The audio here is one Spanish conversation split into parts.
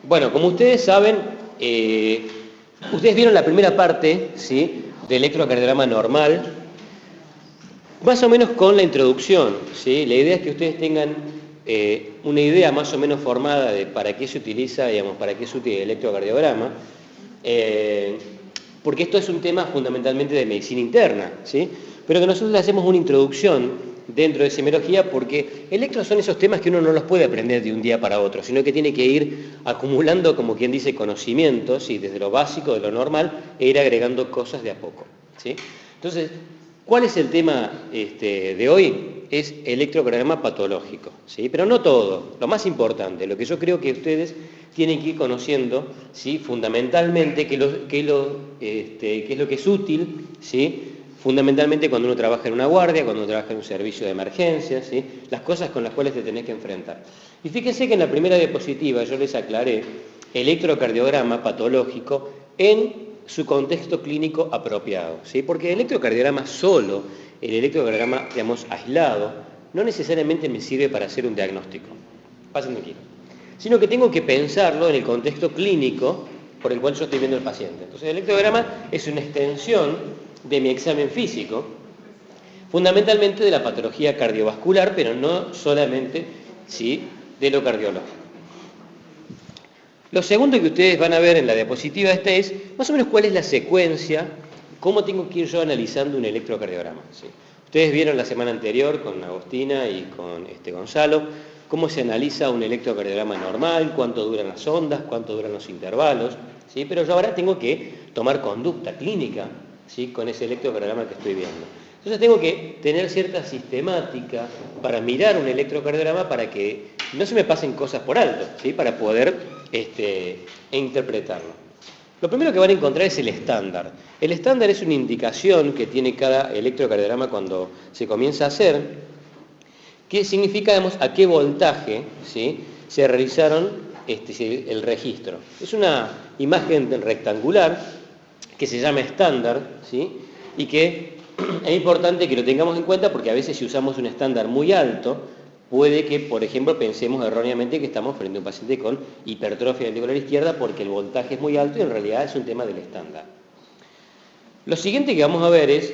Bueno, como ustedes saben, ustedes vieron la primera parte, ¿sí?, de electrocardiograma normal, más o menos con la introducción, ¿sí? La idea es que ustedes tengan una idea más o menos formada de para qué se utiliza, digamos, para qué es útil el electrocardiograma, porque esto es un tema fundamentalmente de medicina interna, ¿sí? Pero que nosotros le hacemos una introducción dentro de semiología porque electros son esos temas que uno no los puede aprender de un día para otro, sino que tiene que ir acumulando, como quien dice, conocimientos, ¿sí?, desde lo básico, de lo normal, e ir agregando cosas de a poco, ¿sí? Entonces, ¿cuál es el tema de hoy? Es electrocardiograma patológico, ¿sí? Pero no todo, lo más importante, lo que yo creo que ustedes tienen que ir conociendo, ¿sí?, fundamentalmente qué es lo que es útil, ¿sí?, fundamentalmente cuando uno trabaja en una guardia, cuando uno trabaja en un servicio de emergencia, ¿sí?, las cosas con las cuales te tenés que enfrentar. Y fíjense que en la primera diapositiva yo les aclaré electrocardiograma patológico en su contexto clínico apropiado, ¿sí? Porque el electrocardiograma solo, el electrocardiograma, digamos, aislado, no necesariamente me sirve para hacer un diagnóstico, pasen tranquilo, sino que tengo que pensarlo en el contexto clínico por el cual yo estoy viendo al paciente. Entonces el electrocardiograma es una extensión de mi examen físico, fundamentalmente de la patología cardiovascular, pero no solamente, ¿sí?, de lo cardiológico. Lo segundo que ustedes van a ver en la diapositiva esta es más o menos cuál es la secuencia, cómo tengo que ir yo analizando un electrocardiograma, ¿sí? Ustedes vieron la semana anterior con Agostina y con Gonzalo cómo se analiza un electrocardiograma normal, cuánto duran las ondas, cuánto duran los intervalos, ¿sí? Pero yo ahora tengo que tomar conducta clínica, ¿sí?, con ese electrocardiograma que estoy viendo. Entonces tengo que tener cierta sistemática para mirar un electrocardiograma para que no se me pasen cosas por alto, ¿sí?, para poder interpretarlo. Lo primero que van a encontrar es el estándar. El estándar es una indicación que tiene cada electrocardiograma cuando se comienza a hacer, que significa, digamos, a qué voltaje, ¿sí?, se realizaron el registro. Es una imagen rectangular que se llama estándar, ¿sí?, y que es importante que lo tengamos en cuenta porque a veces si usamos un estándar muy alto, puede que, por ejemplo, pensemos erróneamente que estamos frente a un paciente con hipertrofia ventricular izquierda porque el voltaje es muy alto y en realidad es un tema del estándar. Lo siguiente que vamos a ver es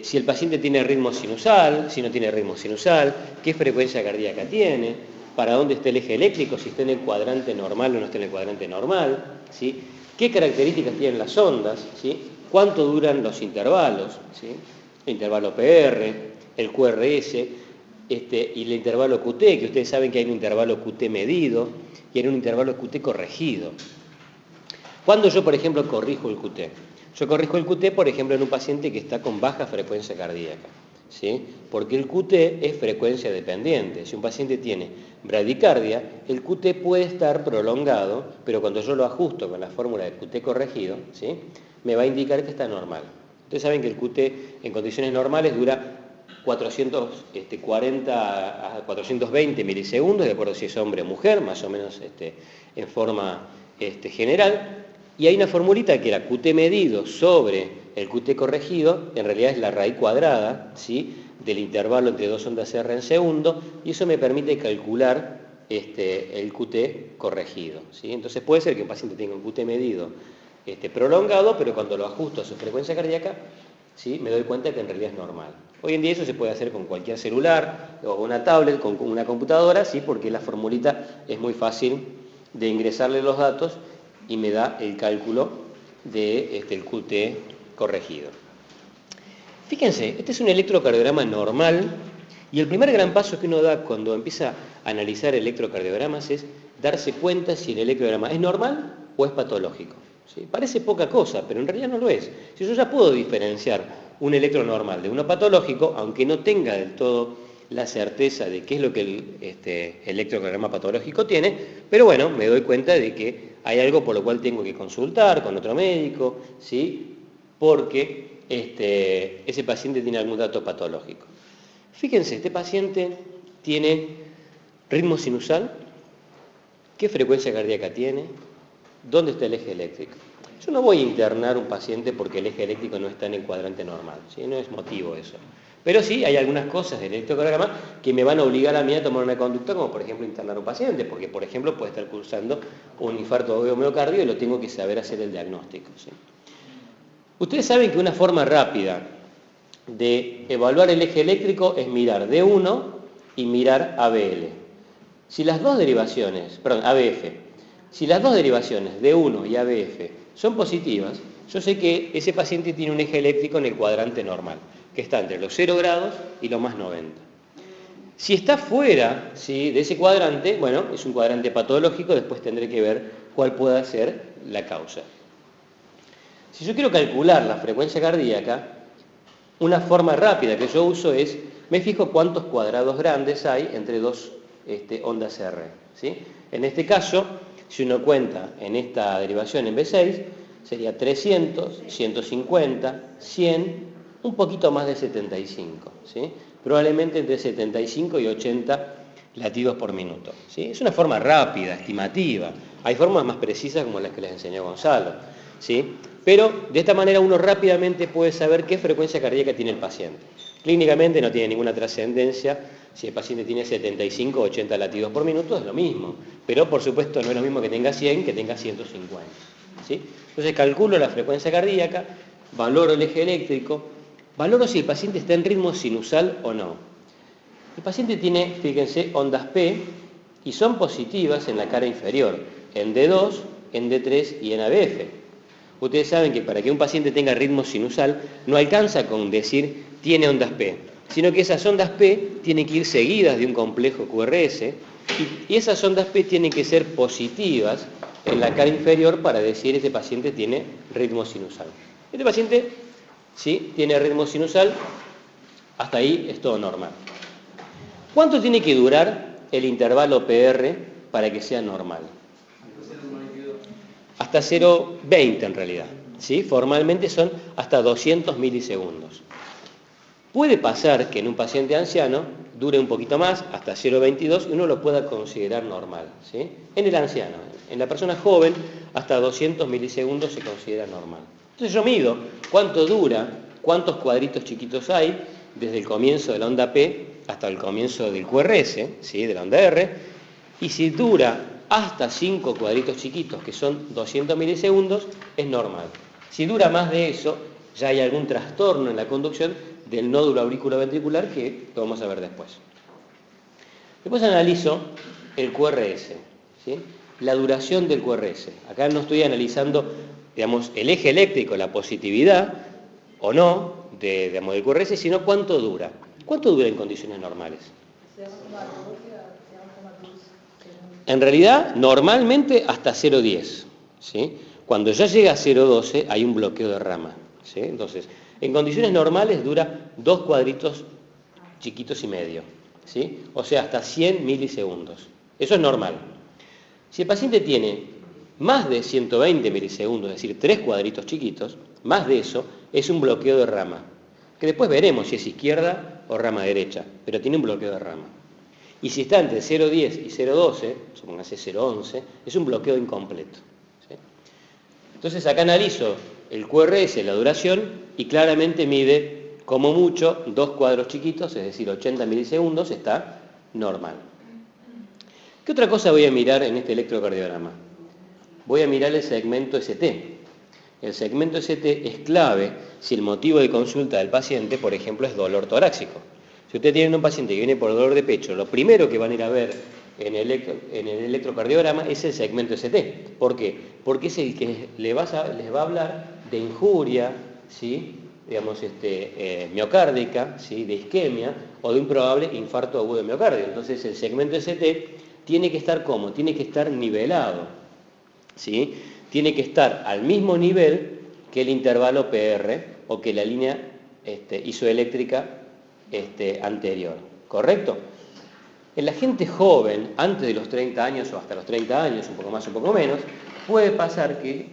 si el paciente tiene ritmo sinusal, si no tiene ritmo sinusal, qué frecuencia cardíaca tiene, para dónde está el eje eléctrico, si está en el cuadrante normal o no está en el cuadrante normal, ¿sí?, qué características tienen las ondas, ¿sí?, cuánto duran los intervalos, ¿sí?, el intervalo PR, el QRS, y el intervalo QT, que ustedes saben que hay un intervalo QT medido y hay un intervalo QT corregido. ¿Cuándo yo, por ejemplo, corrijo el QT? Yo corrijo el QT, por ejemplo, en un paciente que está con baja frecuencia cardíaca, ¿sí?, porque el QT es frecuencia dependiente. Si un paciente tiene bradicardia, el QT puede estar prolongado, pero cuando yo lo ajusto con la fórmula de QT corregido, ¿sí?, me va a indicar que está normal. Ustedes saben que el QT en condiciones normales dura 440 a 420 milisegundos, de acuerdo si es hombre o mujer, más o menos en forma general. Y hay una formulita que era QT medido sobre el QT corregido, en realidad es la raíz cuadrada, ¿sí?, del intervalo entre dos ondas R en segundo, y eso me permite calcular el QT corregido, ¿sí? Entonces puede ser que un paciente tenga un QT medido prolongado, pero cuando lo ajusto a su frecuencia cardíaca, ¿sí?, me doy cuenta que en realidad es normal. Hoy en día eso se puede hacer con cualquier celular o una tablet, con una computadora, ¿sí?, porque la formulita es muy fácil de ingresarle los datos y me da el cálculo del QT corregido. Fíjense, este es un electrocardiograma normal y el primer gran paso que uno da cuando empieza a analizar electrocardiogramas es darse cuenta si el electrocardiograma es normal o es patológico, ¿sí? Parece poca cosa, pero en realidad no lo es. Si yo ya puedo diferenciar un electro normal de uno patológico, aunque no tenga del todo la certeza de qué es lo que el electrocardiograma patológico tiene, pero bueno, me doy cuenta de que hay algo por lo cual tengo que consultar con otro médico, ¿sí?, porque ese paciente tiene algún dato patológico. Fíjense, este paciente tiene ritmo sinusal, qué frecuencia cardíaca tiene, dónde está el eje eléctrico. Yo no voy a internar un paciente porque el eje eléctrico no está en el cuadrante normal, ¿sí?, no es motivo eso. Pero sí hay algunas cosas del electrocardiograma que me van a obligar a mí a tomar una conducta, como por ejemplo internar a un paciente, porque por ejemplo puede estar cursando un infarto de miocardio y lo tengo que saber hacer el diagnóstico, ¿sí? Ustedes saben que una forma rápida de evaluar el eje eléctrico es mirar D1 y mirar ABL. Si las dos derivaciones, perdón, ABF, si las dos derivaciones D1 y ABF son positivas, yo sé que ese paciente tiene un eje eléctrico en el cuadrante normal, que está entre los 0 grados y los más 90. Si está fuera, ¿sí?, de ese cuadrante, bueno, es un cuadrante patológico, después tendré que ver cuál pueda ser la causa. Si yo quiero calcular la frecuencia cardíaca, una forma rápida que yo uso es, me fijo cuántos cuadrados grandes hay entre dos ondas R, ¿sí? En este caso, si uno cuenta en esta derivación en B6, sería 300, 150, 100, un poquito más de 75, ¿sí? Probablemente entre 75 y 80 latidos por minuto, ¿sí? Es una forma rápida, estimativa. Hay formas más precisas como las que les enseñó Gonzalo, ¿sí? Pero de esta manera uno rápidamente puede saber qué frecuencia cardíaca tiene el paciente. Clínicamente no tiene ninguna trascendencia. Si el paciente tiene 75 o 80 latidos por minuto, es lo mismo. Pero por supuesto no es lo mismo que tenga 100 que tenga 150, ¿sí? Entonces calculo la frecuencia cardíaca, valoro el eje eléctrico, valoro si el paciente está en ritmo sinusal o no. El paciente tiene, fíjense, ondas P y son positivas en la cara inferior, en D2, en D3 y en ABF. Ustedes saben que para que un paciente tenga ritmo sinusal no alcanza con decir tiene ondas P, sino que esas ondas P tienen que ir seguidas de un complejo QRS y esas ondas P tienen que ser positivas en la cara inferior para decir este paciente tiene ritmo sinusal. Este paciente sí tiene ritmo sinusal, hasta ahí es todo normal. ¿Cuánto tiene que durar el intervalo PR para que sea normal? Hasta 0,20 en realidad, ¿sí? Formalmente son hasta 200 milisegundos. Puede pasar que en un paciente anciano dure un poquito más, hasta 0,22, y uno lo pueda considerar normal, ¿sí? En el anciano. En la persona joven, hasta 200 milisegundos se considera normal. Entonces yo mido cuánto dura, cuántos cuadritos chiquitos hay, desde el comienzo de la onda P hasta el comienzo del QRS, ¿sí?, de la onda R, y si dura hasta 5 cuadritos chiquitos, que son 200 milisegundos, es normal. Si dura más de eso, ya hay algún trastorno en la conducción del nódulo auriculoventricular que lo vamos a ver después. Después analizo el QRS, ¿sí?, la duración del QRS. Acá no estoy analizando, digamos, el eje eléctrico, la positividad o no del QRS, sino cuánto dura. ¿Cuánto dura en condiciones normales? En realidad, normalmente hasta 0,10, ¿sí? Cuando ya llega a 0,12 hay un bloqueo de rama, ¿sí? Entonces, en condiciones normales dura 2 cuadritos chiquitos y medio, ¿sí? O sea, hasta 100 milisegundos. Eso es normal. Si el paciente tiene más de 120 milisegundos, es decir, 3 cuadritos chiquitos, más de eso es un bloqueo de rama, que después veremos si es izquierda o rama derecha, pero tiene un bloqueo de rama. Y si está entre 0,10 y 0,12, supóngase 0,11, es un bloqueo incompleto, ¿sí? Entonces acá analizo el QRS, la duración, y claramente mide como mucho 2 cuadros chiquitos, es decir, 80 milisegundos, está normal. ¿Qué otra cosa voy a mirar en este electrocardiograma? Voy a mirar el segmento ST. El segmento ST es clave si el motivo de consulta del paciente, por ejemplo, es dolor torácico. Si ustedes tienen un paciente que viene por dolor de pecho, lo primero que van a ir a ver en el electrocardiograma es el segmento ST. ¿Por qué? Porque es el que les va a hablar de injuria, ¿sí?, digamos, miocárdica, ¿sí?, de isquemia o de un probable infarto agudo de miocardio. Entonces el segmento ST tiene que estar ¿cómo? Tiene que estar nivelado, ¿sí? Tiene que estar al mismo nivel que el intervalo PR o que la línea isoeléctrica anterior, ¿correcto? En la gente joven, antes de los 30 años o hasta los 30 años, un poco más, un poco menos, puede pasar que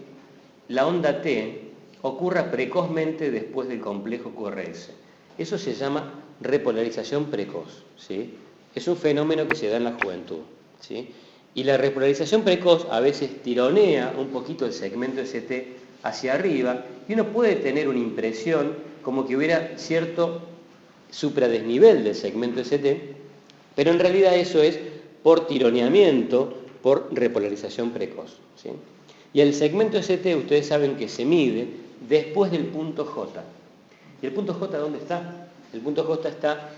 la onda T ocurra precozmente después del complejo QRS. Eso se llama repolarización precoz, ¿sí? Es un fenómeno que se da en la juventud, ¿sí? Y la repolarización precoz a veces tironea un poquito el segmento ST hacia arriba y uno puede tener una impresión como que hubiera cierto supradesnivel del segmento ST, pero en realidad eso es por tironeamiento, por repolarización precoz, ¿sí? Y el segmento ST ustedes saben que se mide después del punto J. ¿Y el punto J dónde está? El punto J está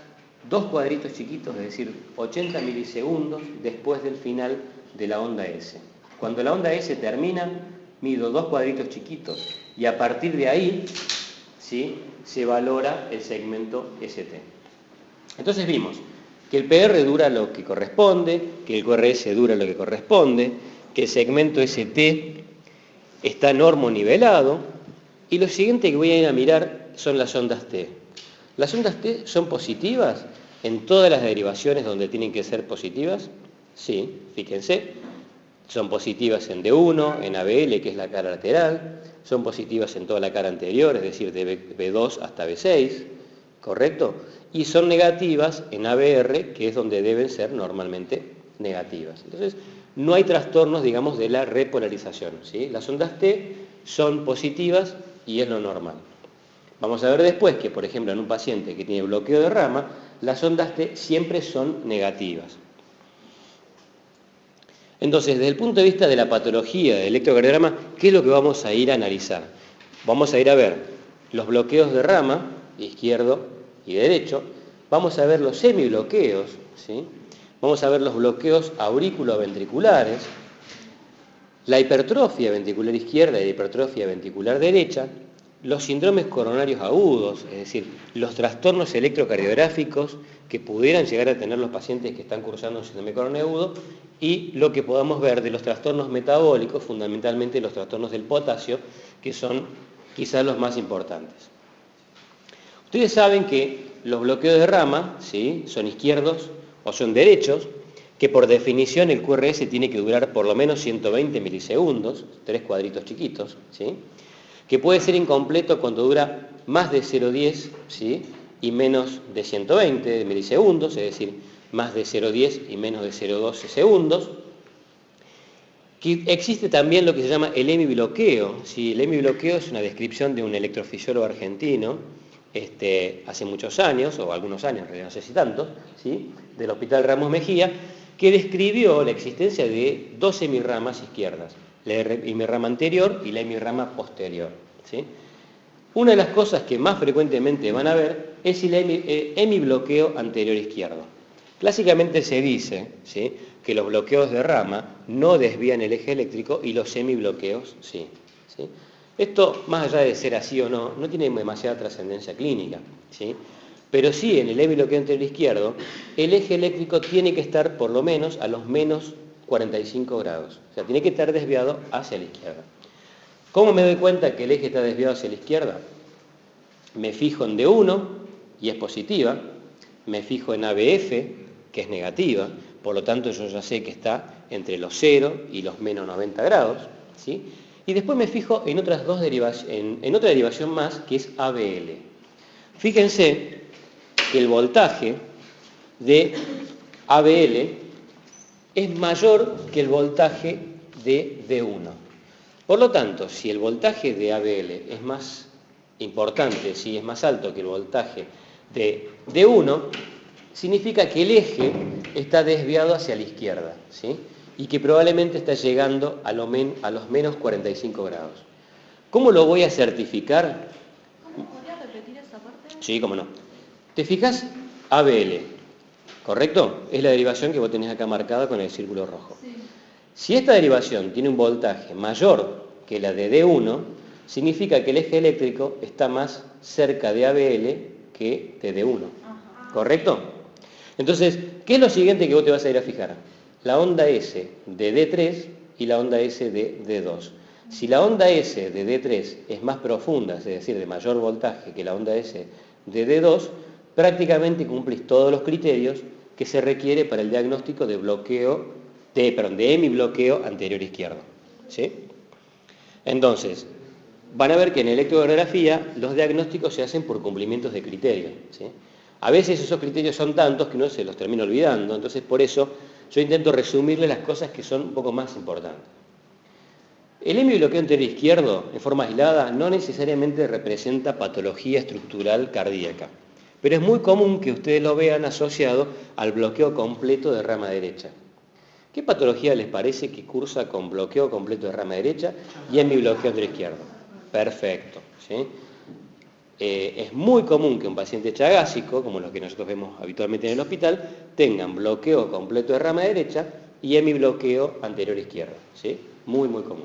2 cuadritos chiquitos, es decir, 80 milisegundos después del final de la onda S. Cuando la onda S termina, mido 2 cuadritos chiquitos y a partir de ahí, ¿sí?, se valora el segmento ST. Entonces vimos que el PR dura lo que corresponde, que el QRS dura lo que corresponde, que el segmento ST está normonivelado, y lo siguiente que voy a ir a mirar son las ondas T. ¿Las ondas T son positivas en todas las derivaciones donde tienen que ser positivas? Sí, fíjense, son positivas en D1, en ABL, que es la cara lateral, son positivas en toda la cara anterior, es decir, de B2 hasta B6, ¿correcto? Y son negativas en ABR, que es donde deben ser normalmente negativas. Entonces, no hay trastornos, digamos, de la repolarización, ¿sí? Las ondas T son positivas y es lo normal. Vamos a ver después que, por ejemplo, en un paciente que tiene bloqueo de rama, las ondas T siempre son negativas. Entonces, desde el punto de vista de la patología del electrocardiograma, ¿qué es lo que vamos a ir a analizar? Vamos a ir a ver los bloqueos de rama, izquierdo y derecho, vamos a ver los semibloqueos, ¿sí? Vamos a ver los bloqueos auriculoventriculares, la hipertrofia ventricular izquierda y la hipertrofia ventricular derecha, los síndromes coronarios agudos, es decir, los trastornos electrocardiográficos que pudieran llegar a tener los pacientes que están cursando un síndrome coronario agudo, y lo que podamos ver de los trastornos metabólicos, fundamentalmente los trastornos del potasio, que son quizás los más importantes. Ustedes saben que los bloqueos de rama, ¿sí?, son izquierdos o son derechos, que por definición el QRS tiene que durar por lo menos 120 milisegundos, 3 cuadritos chiquitos, ¿sí?, que puede ser incompleto cuando dura más de 0,10, ¿sí?, y menos de 120 milisegundos, es decir, más de 0,10 y menos de 0,12 segundos. Que existe también lo que se llama el hemibloqueo, ¿sí? El hemibloqueo es una descripción de un electrofisiólogo argentino, hace muchos años, o algunos años, en realidad no sé si tanto, ¿sí?, del Hospital Ramos Mejía, que describió la existencia de 2 hemirramas izquierdas, la hemirrama anterior y la hemirrama posterior, ¿sí? Una de las cosas que más frecuentemente van a ver es el hemibloqueo anterior izquierdo. Clásicamente se dice, ¿sí?, que los bloqueos de rama no desvían el eje eléctrico y los semibloqueos sí, ¿sí? Esto, más allá de ser así o no, no tiene demasiada trascendencia clínica, ¿sí? Pero sí, en el hemibloqueo anterior izquierdo, el eje eléctrico tiene que estar por lo menos a los menos 45 grados, o sea, tiene que estar desviado hacia la izquierda. ¿Cómo me doy cuenta que el eje está desviado hacia la izquierda? Me fijo en D1 y es positiva, me fijo en ABF, que es negativa, por lo tanto yo ya sé que está entre los 0 y los menos 90 grados, ¿sí? Y después me fijo en otras dos derivaciones, en otra derivación más, que es ABL. Fíjense que el voltaje de ABL es mayor que el voltaje de D1. Por lo tanto, si el voltaje de ABL es más importante, si es más alto que el voltaje de D1, significa que el eje está desviado hacia la izquierda, ¿sí?, y que probablemente está llegando a los menos 45 grados. ¿Cómo lo voy a certificar? ¿Cómo podrías repetir esa parte? Sí, cómo no. ¿Te fijas? ABL, ¿correcto? Es la derivación que vos tenés acá marcada con el círculo rojo. Sí. Si esta derivación tiene un voltaje mayor que la de D1, significa que el eje eléctrico está más cerca de ABL que de D1, ¿correcto? Entonces, ¿qué es lo siguiente que vos te vas a ir a fijar? La onda S de D3 y la onda S de D2. Si la onda S de D3 es más profunda, es decir, de mayor voltaje que la onda S de D2, prácticamente cumplís todos los criterios que se requiere para el diagnóstico de hemibloqueo anterior izquierdo, ¿sí? Entonces, van a ver que en electrocardiografía los diagnósticos se hacen por cumplimientos de criterios, ¿sí? A veces esos criterios son tantos que uno se los termina olvidando, entonces por eso yo intento resumirle las cosas que son un poco más importantes. El hemibloqueo anterior izquierdo, en forma aislada, no necesariamente representa patología estructural cardíaca, pero es muy común que ustedes lo vean asociado al bloqueo completo de rama derecha. ¿Qué patología les parece que cursa con bloqueo completo de rama derecha y hemibloqueo de la izquierda? Perfecto, ¿sí? Es muy común que un paciente chagásico, como los que nosotros vemos habitualmente en el hospital, tengan bloqueo completo de rama derecha y hemibloqueo anterior izquierda, ¿sí? Muy, muy común.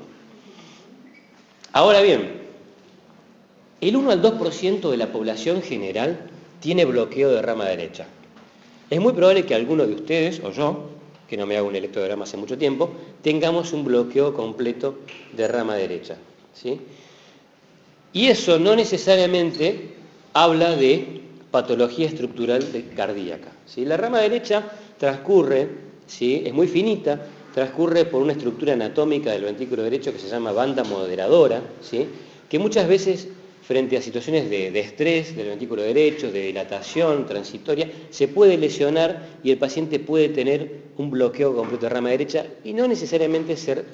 Ahora bien, el 1 al 2% de la población general tiene bloqueo de rama derecha. Es muy probable que alguno de ustedes, o yo, que no me hago un electrocardiograma hace mucho tiempo, tengamos un bloqueo completo de rama derecha, ¿sí? Y eso no necesariamente habla de patología estructural cardíaca, ¿sí? La rama derecha transcurre, ¿sí? Es muy finita, transcurre por una estructura anatómica del ventrículo derecho que se llama banda moderadora, ¿sí? Que muchas veces, frente a situaciones de estrés del ventrículo derecho, de dilatación transitoria, se puede lesionar y el paciente puede tener un bloqueo completo de rama derecha y no necesariamente ser,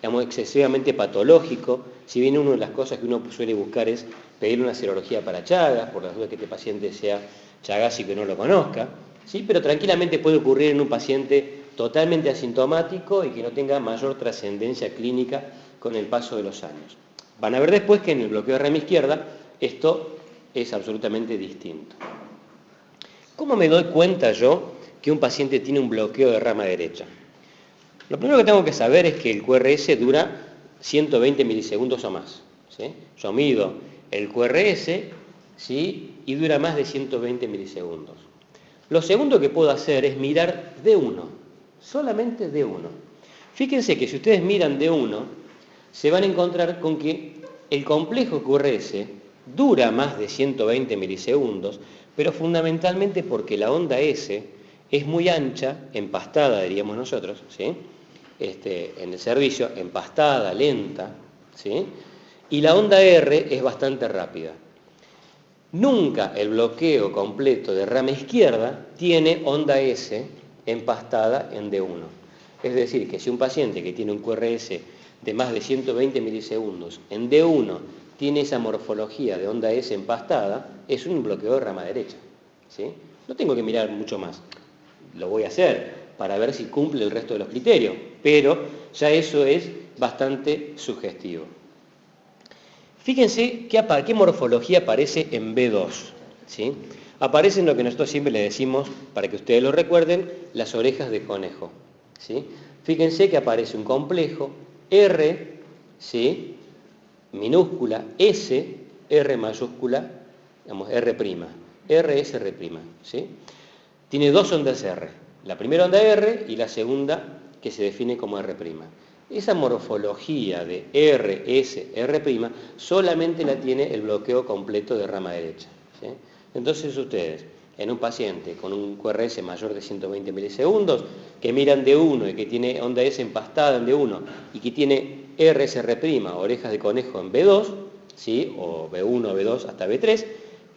digamos, excesivamente patológico, si bien una de las cosas que uno suele buscar es pedir una serología para Chagas, por las dudas que este paciente sea chagásico y no lo conozca, ¿sí? Pero tranquilamente puede ocurrir en un paciente totalmente asintomático y que no tenga mayor trascendencia clínica con el paso de los años. Van a ver después que en el bloqueo de rama izquierda esto es absolutamente distinto. ¿Cómo me doy cuenta yo que un paciente tiene un bloqueo de rama derecha? Lo primero que tengo que saber es que el QRS dura 120 milisegundos o más, ¿sí? Yo mido el QRS, ¿sí? Y dura más de 120 milisegundos. Lo segundo que puedo hacer es mirar D1, solamente D1. Fíjense que si ustedes miran D1, se van a encontrar con que el complejo QRS dura más de 120 milisegundos, pero fundamentalmente porque la onda S es muy ancha, empastada diríamos nosotros, ¿sí? En el servicio, empastada, lenta, ¿sí? Y la onda R es bastante rápida. Nunca el bloqueo completo de rama izquierda tiene onda S empastada en D1. Es decir, que si un paciente que tiene un QRS de más de 120 milisegundos en D1 tiene esa morfología de onda S empastada, es un bloqueo de rama derecha, ¿sí? No tengo que mirar mucho más. Lo voy a hacer para ver si cumple el resto de los criterios, pero ya eso es bastante sugestivo. Fíjense qué morfología aparece en B2, ¿sí? Aparecen lo que nosotros siempre le decimos, para que ustedes lo recuerden, las orejas de conejo, ¿sí? Fíjense que aparece un complejo R, ¿sí? Minúscula, S, R mayúscula, digamos R', RS R', ¿sí? Tiene dos ondas R, la primera onda R y la segunda que se define como R'. Esa morfología de RS, R' solamente la tiene el bloqueo completo de rama derecha, ¿sí? Entonces ustedes, en un paciente con un QRS mayor de 120 milisegundos, que miran D1 y que tiene onda S empastada en D1 y que tiene RS', orejas de conejo en B2, ¿sí? O B1, B2 hasta B3,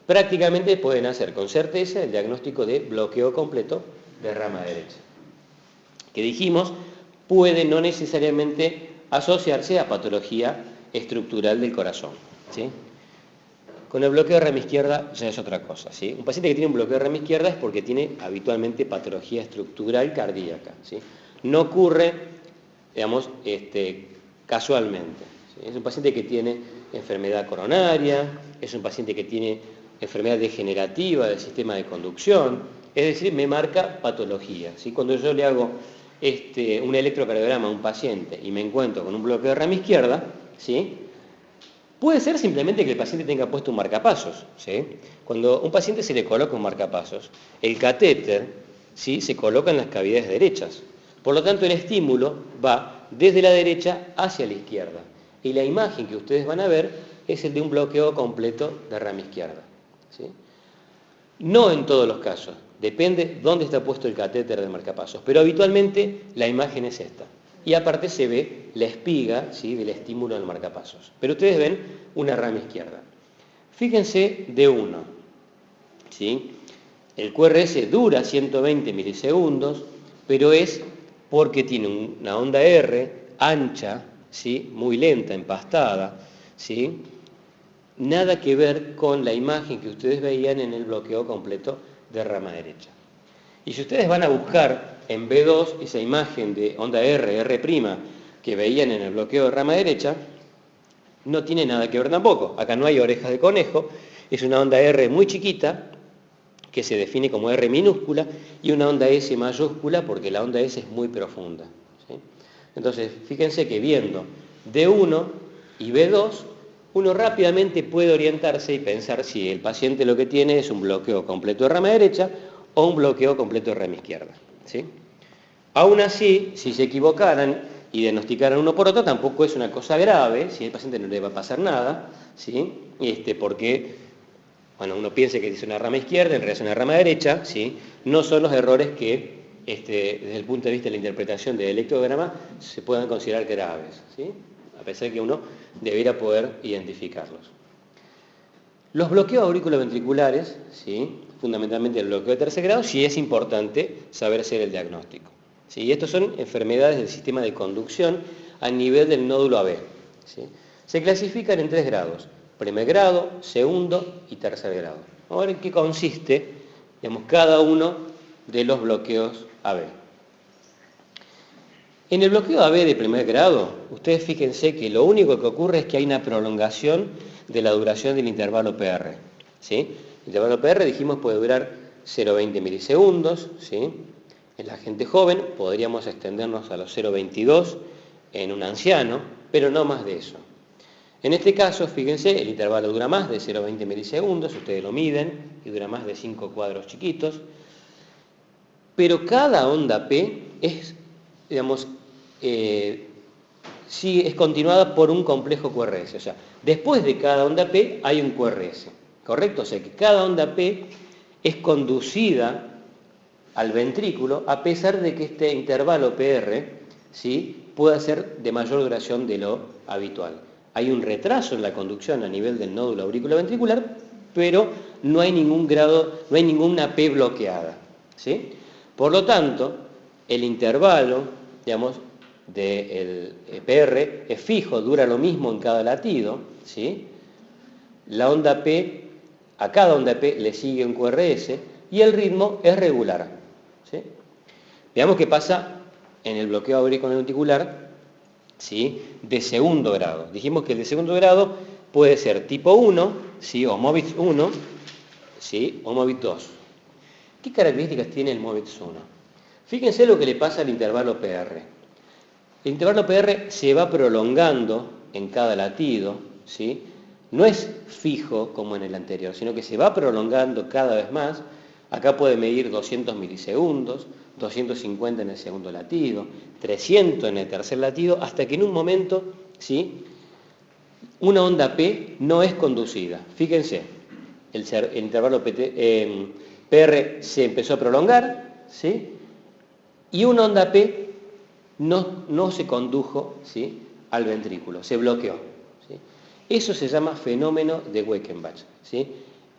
prácticamente pueden hacer con certeza el diagnóstico de bloqueo completo de rama derecha. Que dijimos, puede no necesariamente asociarse a patología estructural del corazón, ¿sí? Con el bloqueo de rama izquierda ya es otra cosa, ¿sí? Un paciente que tiene un bloqueo de rama izquierda es porque tiene habitualmente patología estructural cardíaca, ¿sí? No ocurre, digamos, casualmente, ¿sí? Es un paciente que tiene enfermedad coronaria, es un paciente que tiene enfermedad degenerativa del sistema de conducción, es decir, me marca patología, ¿sí? Cuando yo le hago un electrocardiograma a un paciente y me encuentro con un bloqueo de rama izquierda, ¿sí? Puede ser simplemente que el paciente tenga puesto un marcapasos, ¿sí? Cuando a un paciente se le coloca un marcapasos, el catéter, ¿sí? Se coloca en las cavidades derechas. Por lo tanto, el estímulo va desde la derecha hacia la izquierda. Y la imagen que ustedes van a ver es el de un bloqueo completo de rama izquierda, ¿sí? No en todos los casos, depende dónde está puesto el catéter de marcapasos, pero habitualmente la imagen es esta. Y aparte se ve la espiga, ¿sí? Del estímulo del marcapasos. Pero ustedes ven una rama izquierda. Fíjense D1, ¿sí? El QRS dura 120 milisegundos, pero es porque tiene una onda R ancha, ¿sí? Muy lenta, empastada, ¿sí? nada que ver con la imagen que ustedes veían en el bloqueo completo de rama derecha. Y si ustedes van a buscar en B2 esa imagen de onda R, R', que veían en el bloqueo de rama derecha, no tiene nada que ver tampoco. Acá no hay orejas de conejo, es una onda R muy chiquita, que se define como R minúscula, y una onda S mayúscula, porque la onda S es muy profunda, ¿sí? Entonces, fíjense que viendo D1 y B2, uno rápidamente puede orientarse y pensar si el paciente lo que tiene es un bloqueo completo de rama derecha o un bloqueo completo de rama izquierda, ¿sí? Aún así, si se equivocaran y diagnosticaran uno por otro, tampoco es una cosa grave, si al paciente no le va a pasar nada, ¿sí? Porque, bueno, uno piensa que es una rama izquierda, en realidad es una rama derecha, ¿sí? No son los errores que, desde el punto de vista de la interpretación del electrograma, se puedan considerar graves, ¿sí? A pesar de que uno debiera poder identificarlos. Los bloqueos auriculoventriculares, ¿sí? Fundamentalmente el bloqueo de tercer grado, sí es importante saber hacer el diagnóstico, ¿sí? Y estos son enfermedades del sistema de conducción a nivel del nódulo AB, ¿sí? Se clasifican en 3 grados: primer grado, segundo y tercer grado. Vamos a ver en qué consiste, digamos, cada uno de los bloqueos AB. En el bloqueo AB de primer grado, ustedes fíjense que lo único que ocurre es que hay una prolongación de la duración del intervalo PR, ¿sí? El intervalo PR, dijimos, puede durar 0,20 milisegundos, ¿sí? En la gente joven podríamos extendernos a los 0,22 en un anciano, pero no más de eso. En este caso, fíjense, el intervalo dura más de 0,20 milisegundos, ustedes lo miden, y dura más de 5 cuadros chiquitos, pero cada onda P es, digamos, sí, es continuada por un complejo QRS, o sea, después de cada onda P hay un QRS, ¿correcto? O sea que cada onda P es conducida al ventrículo a pesar de que este intervalo PR, ¿sí?, pueda ser de mayor duración de lo habitual. Hay un retraso en la conducción a nivel del nódulo auriculoventricular, pero no hay ningún grado, no hay ninguna P bloqueada, ¿sí? Por lo tanto, el intervalo, digamos, del PR es fijo, dura lo mismo en cada latido, ¿sí? La onda P, a cada onda P le sigue un QRS y el ritmo es regular, ¿sí? Veamos qué pasa en el bloqueo auriculoventricular, ¿sí?, de segundo grado. Dijimos que el de segundo grado puede ser tipo 1, ¿sí?, o MOVITS 1, ¿sí?, o MOVITS 2. ¿Qué características tiene el MOVITS 1? Fíjense lo que le pasa al intervalo PR. El intervalo PR se va prolongando en cada latido, ¿sí? No es fijo como en el anterior, sino que se va prolongando cada vez más. Acá puede medir 200 milisegundos, 250 en el segundo latido, 300 en el tercer latido, hasta que en un momento, ¿sí?, una onda P no es conducida. Fíjense, el intervalo PR se empezó a prolongar, ¿sí?, y una onda P no se condujo, ¿sí?, al ventrículo, se bloqueó, ¿sí? Eso se llama fenómeno de Weichenbach, ¿sí?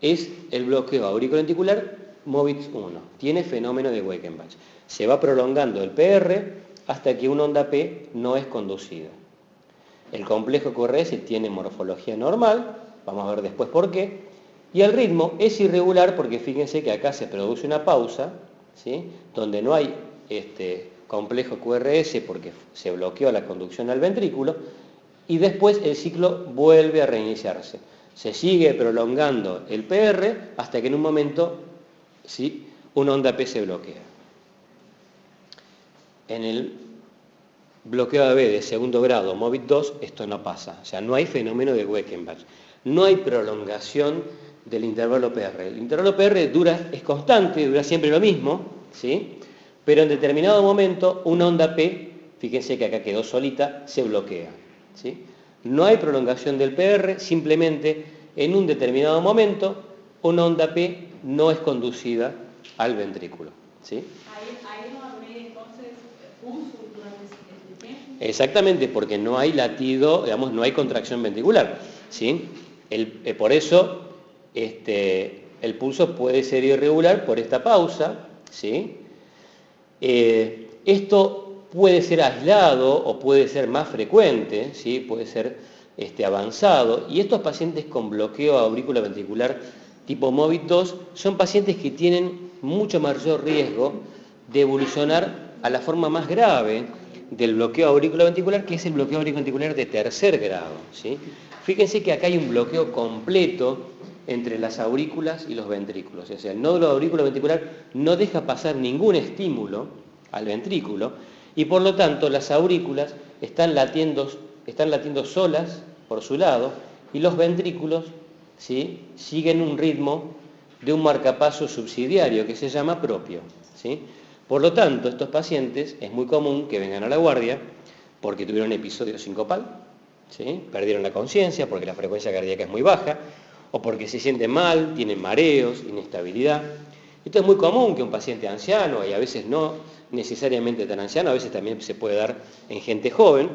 Es el bloqueo auriculoventricular MOVITS 1, tiene fenómeno de Weichenbach. Se va prolongando el PR hasta que una onda P no es conducida. El complejo QRS tiene morfología normal, vamos a ver después por qué, y el ritmo es irregular porque fíjense que acá se produce una pausa, ¿sí?, donde no hay complejo QRS porque se bloqueó la conducción al ventrículo, y después el ciclo vuelve a reiniciarse. Se sigue prolongando el PR hasta que en un momento, ¿sí?, una onda P se bloquea. En el bloqueo AB de segundo grado, MOVITS 2, esto no pasa. O sea, no hay fenómeno de Weichenbach. No hay prolongación del intervalo PR. El intervalo PR es constante, dura siempre lo mismo, ¿sí?, pero en determinado momento una onda P, fíjense que acá quedó solita, se bloquea, ¿sí? No hay prolongación del PR, simplemente en un determinado momento una onda P no es conducida al ventrículo, ¿sí? Ahí no va a venir entonces pulso durante ese tiempo. Exactamente, porque no hay latido, digamos, no hay contracción ventricular, ¿sí? Por eso el pulso puede ser irregular por esta pausa, ¿sí? Esto puede ser aislado o puede ser más frecuente, ¿sí? Puede ser avanzado, y estos pacientes con bloqueo auriculoventricular tipo MOVID 2 son pacientes que tienen mucho mayor riesgo de evolucionar a la forma más grave del bloqueo auriculoventricular, que es el bloqueo auriculoventricular de tercer grado, ¿sí? Fíjense que acá hay un bloqueo completo entre las aurículas y los ventrículos, o sea, el nódulo auriculoventricular no deja pasar ningún estímulo al ventrículo, y por lo tanto las aurículas están latiendo solas por su lado, y los ventrículos, ¿sí?, siguen un ritmo de un marcapaso subsidiario que se llama propio, ¿sí? Por lo tanto, estos pacientes es muy común que vengan a la guardia porque tuvieron un episodio sincopal, ¿sí?, perdieron la conciencia porque la frecuencia cardíaca es muy baja, o porque se sienten mal, tienen mareos, inestabilidad. Esto es muy común que un paciente anciano, y a veces no necesariamente tan anciano, a veces también se puede dar en gente joven,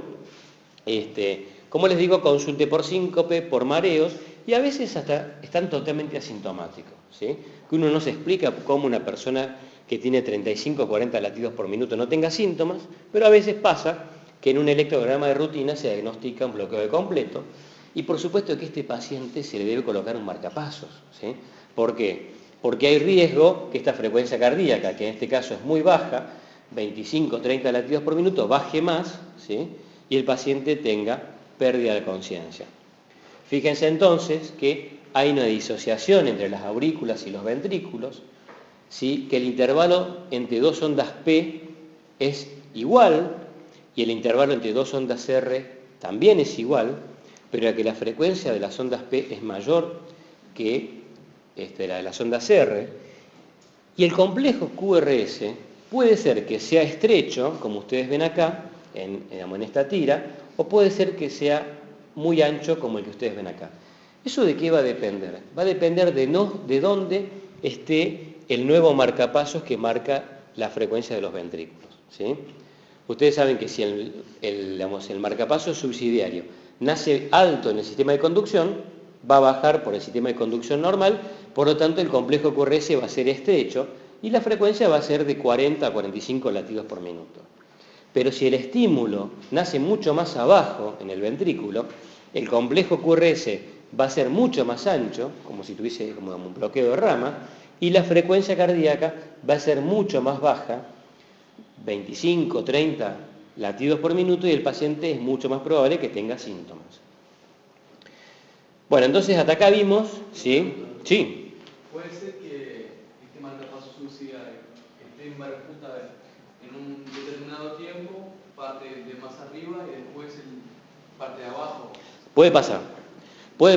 como les digo, consulte por síncope, por mareos, y a veces hasta están totalmente asintomáticos, ¿sí? Que uno no se explica cómo una persona que tiene 35 o 40 latidos por minuto no tenga síntomas, pero a veces pasa que en un electrocardiograma de rutina se diagnostica un bloqueo de completo, y por supuesto que a este paciente se le debe colocar un marcapasos, ¿sí? ¿Por qué? Porque hay riesgo que esta frecuencia cardíaca, que en este caso es muy baja, 25 o 30 latidos por minuto, baje más, ¿sí?, y el paciente tenga pérdida de conciencia. Fíjense entonces que hay una disociación entre las aurículas y los ventrículos, ¿sí?, que el intervalo entre dos ondas P es igual y el intervalo entre dos ondas R también es igual, pero que la frecuencia de las ondas P es mayor que la de las ondas R, y el complejo QRS puede ser que sea estrecho, como ustedes ven acá, en esta tira, o puede ser que sea muy ancho, como el que ustedes ven acá. ¿Eso de qué va a depender? Va a depender de dónde esté el nuevo marcapasos que marca la frecuencia de los ventrículos, ¿sí? Ustedes saben que si el marcapasos subsidiario nace alto en el sistema de conducción, va a bajar por el sistema de conducción normal, por lo tanto el complejo QRS va a ser estrecho y la frecuencia va a ser de 40 a 45 latidos por minuto. Pero si el estímulo nace mucho más abajo en el ventrículo, el complejo QRS va a ser mucho más ancho, como si tuviese como un bloqueo de rama, y la frecuencia cardíaca va a ser mucho más baja, 25, 30 latidos por minuto, y el paciente es mucho más probable que tenga síntomas. Bueno, entonces hasta acá vimos, ¿sí? Sí. Puede ser que este marcapaso subsidiario esté en varias puntas en un determinado tiempo, parte de más arriba y después parte de abajo. Puede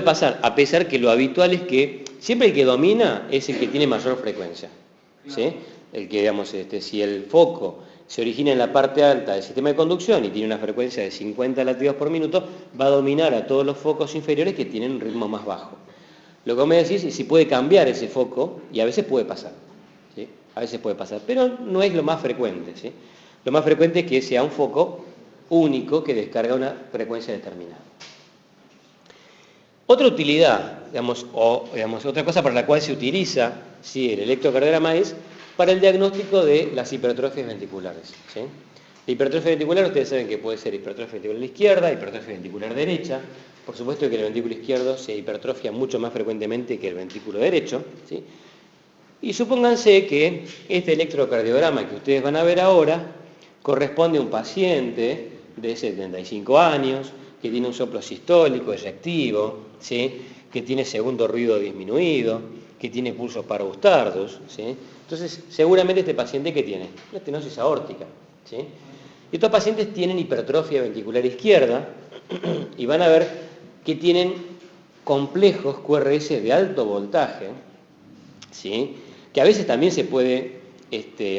pasar, a pesar que lo habitual es que siempre el que domina es el que tiene mayor frecuencia, ¿sí? El que, digamos, si el foco se origina en la parte alta del sistema de conducción y tiene una frecuencia de 50 latidos por minuto, va a dominar a todos los focos inferiores que tienen un ritmo más bajo. Lo que me decís es si puede cambiar ese foco, y a veces puede pasar, ¿sí? A veces puede pasar, pero no es lo más frecuente, ¿sí? Lo más frecuente es que sea un foco único que descarga una frecuencia determinada. Otra utilidad, otra cosa para la cual se utiliza, ¿sí?, el electrocardiograma es para el diagnóstico de las hipertrofias ventriculares, ¿sí? La hipertrofia ventricular, ustedes saben que puede ser hipertrofia ventricular izquierda, hipertrofia ventricular derecha. Por supuesto que el ventrículo izquierdo se hipertrofia mucho más frecuentemente que el ventrículo derecho, ¿sí? Y supónganse que este electrocardiograma que ustedes van a ver ahora corresponde a un paciente de 75 años, que tiene un soplo sistólico eyectivo, ¿sí?, que tiene segundo ruido disminuido, que tiene pulsos parabustardos, ¿sí? Entonces, seguramente este paciente, ¿qué tiene? Una estenosis aórtica, ¿sí? Y estos pacientes tienen hipertrofia ventricular izquierda y van a ver que tienen complejos QRS de alto voltaje, ¿sí?, que a veces también se puede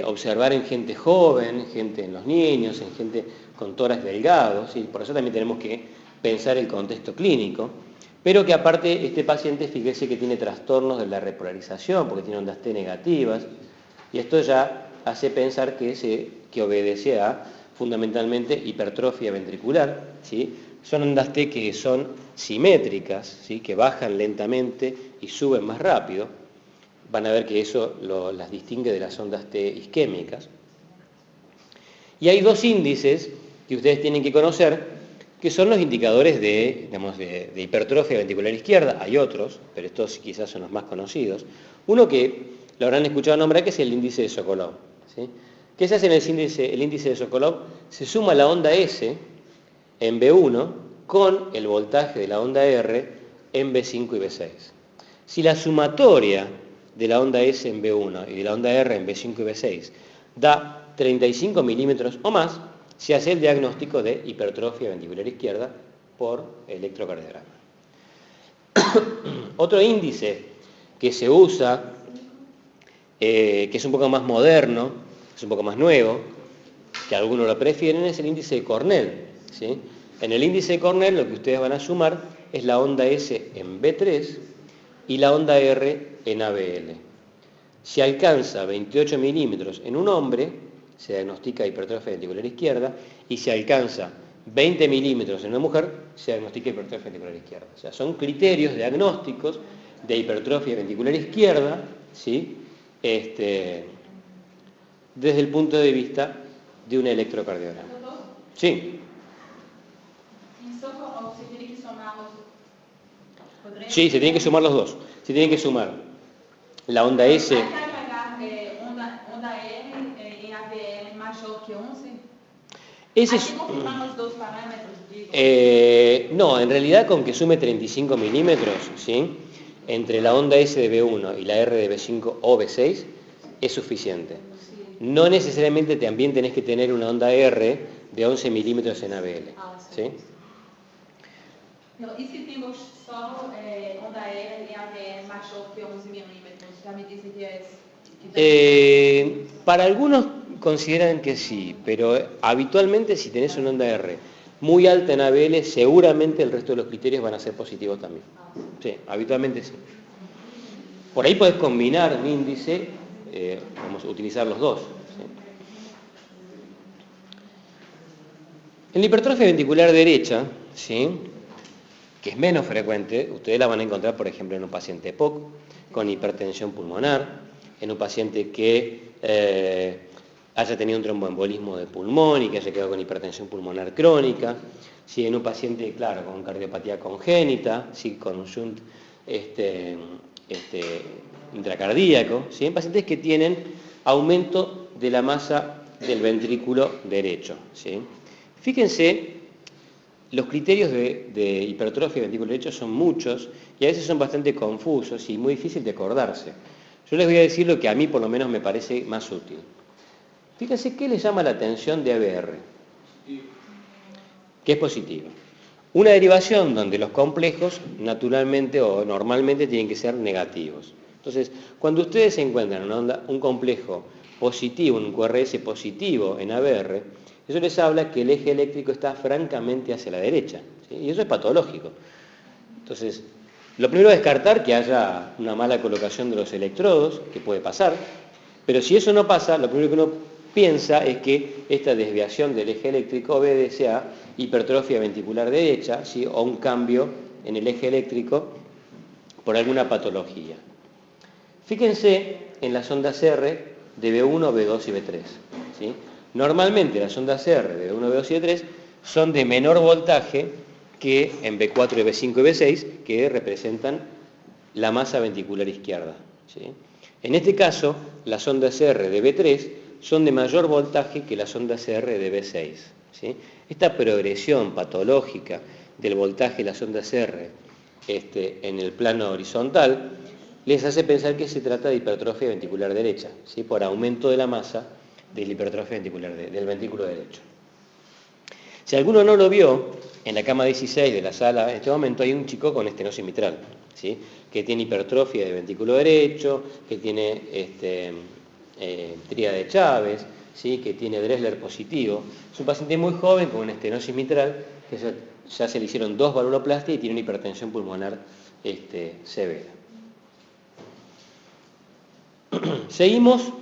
observar en gente joven, en los niños, en gente con tórax delgado, ¿sí? Por eso también tenemos que pensar el contexto clínico, pero que aparte este paciente, fíjese que tiene trastornos de la repolarización, porque tiene ondas T negativas, y esto ya hace pensar que obedece a fundamentalmente hipertrofia ventricular, ¿sí? Son ondas T que son simétricas, ¿sí?, que bajan lentamente y suben más rápido. Van a ver que eso las distingue de las ondas T isquémicas. Y hay dos índices que ustedes tienen que conocer que son los indicadores de hipertrofia ventricular izquierda. Hay otros, pero estos quizás son los más conocidos. Uno que lo habrán escuchado nombrar, que es el índice de Sokolov, ¿sí? ¿Qué se hace en el índice de Sokolov? Se suma la onda S en B1 con el voltaje de la onda R en B5 y B6. Si la sumatoria de la onda S en B1 y de la onda R en B5 y B6 da 35 milímetros o más, se hace el diagnóstico de hipertrofia ventricular izquierda por electrocardiograma. Otro índice que se usa, que es un poco más moderno, es un poco más nuevo, que algunos lo prefieren, es el índice de Cornell, ¿sí? En el índice de Cornell lo que ustedes van a sumar es la onda S en B3 y la onda R en ABL. Si alcanza 28 milímetros en un hombre, se diagnostica hipertrofia ventricular izquierda, y si alcanza 20 milímetros en una mujer, se diagnostica hipertrofia ventricular izquierda. O sea, son criterios diagnósticos de hipertrofia ventricular izquierda, ¿sí? Desde el punto de vista de un electrocardiograma. Sí. Sí, se tienen que sumar los dos. Se tienen que sumar la onda S. Onda R en ABL mayor que 11. Ese Hay que confirmar los dos parámetros, digo. No, en realidad con que sume 35 milímetros, ¿sí? Entre la onda S de B1 y la R de B5 o B6 es suficiente. No necesariamente también tenés que tener una onda R de 11 milímetros en ABL. ¿Sí? No, ¿y si tengo solo onda R en ABL mayor que 11 milímetros? Ya me dice que es... Para algunos consideran que sí, pero habitualmente si tenés una onda R muy alta en ABL, seguramente el resto de los criterios van a ser positivos también. Sí, habitualmente sí. Por ahí podés combinar un índice, vamos a utilizar los dos. ¿Sí? En la hipertrofia ventricular derecha, ¿sí? Que es menos frecuente, ustedes la van a encontrar, por ejemplo, en un paciente EPOC con hipertensión pulmonar, en un paciente que haya tenido un tromboembolismo de pulmón y que haya quedado con hipertensión pulmonar crónica, ¿sí? En un paciente, claro, con cardiopatía congénita, ¿sí? Con un shunt intracardíaco, ¿sí? En pacientes que tienen aumento de la masa del ventrículo derecho, ¿sí? Fíjense, los criterios de hipertrofia ventrículo derecho son muchos y a veces son bastante confusos y muy difícil de acordarse. Yo les voy a decir lo que a mí por lo menos me parece más útil. Fíjense qué les llama la atención de ABR, que es positiva. Una derivación donde los complejos naturalmente o normalmente tienen que ser negativos. Entonces, cuando ustedes encuentran un complejo positivo, un QRS positivo en ABR, eso les habla que el eje eléctrico está francamente hacia la derecha, ¿sí? Y eso es patológico. Entonces, lo primero es descartar que haya una mala colocación de los electrodos, que puede pasar, pero si eso no pasa, lo primero que uno piensa es que esta desviación del eje eléctrico obedece a hipertrofia ventricular derecha, ¿sí? O un cambio en el eje eléctrico por alguna patología. Fíjense en las ondas R de B1, B2 y B3, ¿sí? Normalmente las ondas R de B1, B2 y B3 son de menor voltaje que en B4, B5 y B6, que representan la masa ventricular izquierda, ¿sí? En este caso, las ondas R de B3 son de mayor voltaje que las ondas R de B6, ¿sí? Esta progresión patológica del voltaje de las ondas R en el plano horizontal les hace pensar que se trata de hipertrofia ventricular derecha, ¿sí? Por aumento de la masa de la hipertrofia ventricular del ventrículo derecho. Si alguno no lo vio, en la cama 16 de la sala, en este momento hay un chico con estenosis mitral, ¿sí? Que tiene hipertrofia de ventrículo derecho, que tiene tríada de Chávez, ¿sí? Que tiene Dressler positivo. Es un paciente muy joven con una estenosis mitral, que ya se le hicieron 2 valvuloplastias y tiene una hipertensión pulmonar severa. Seguimos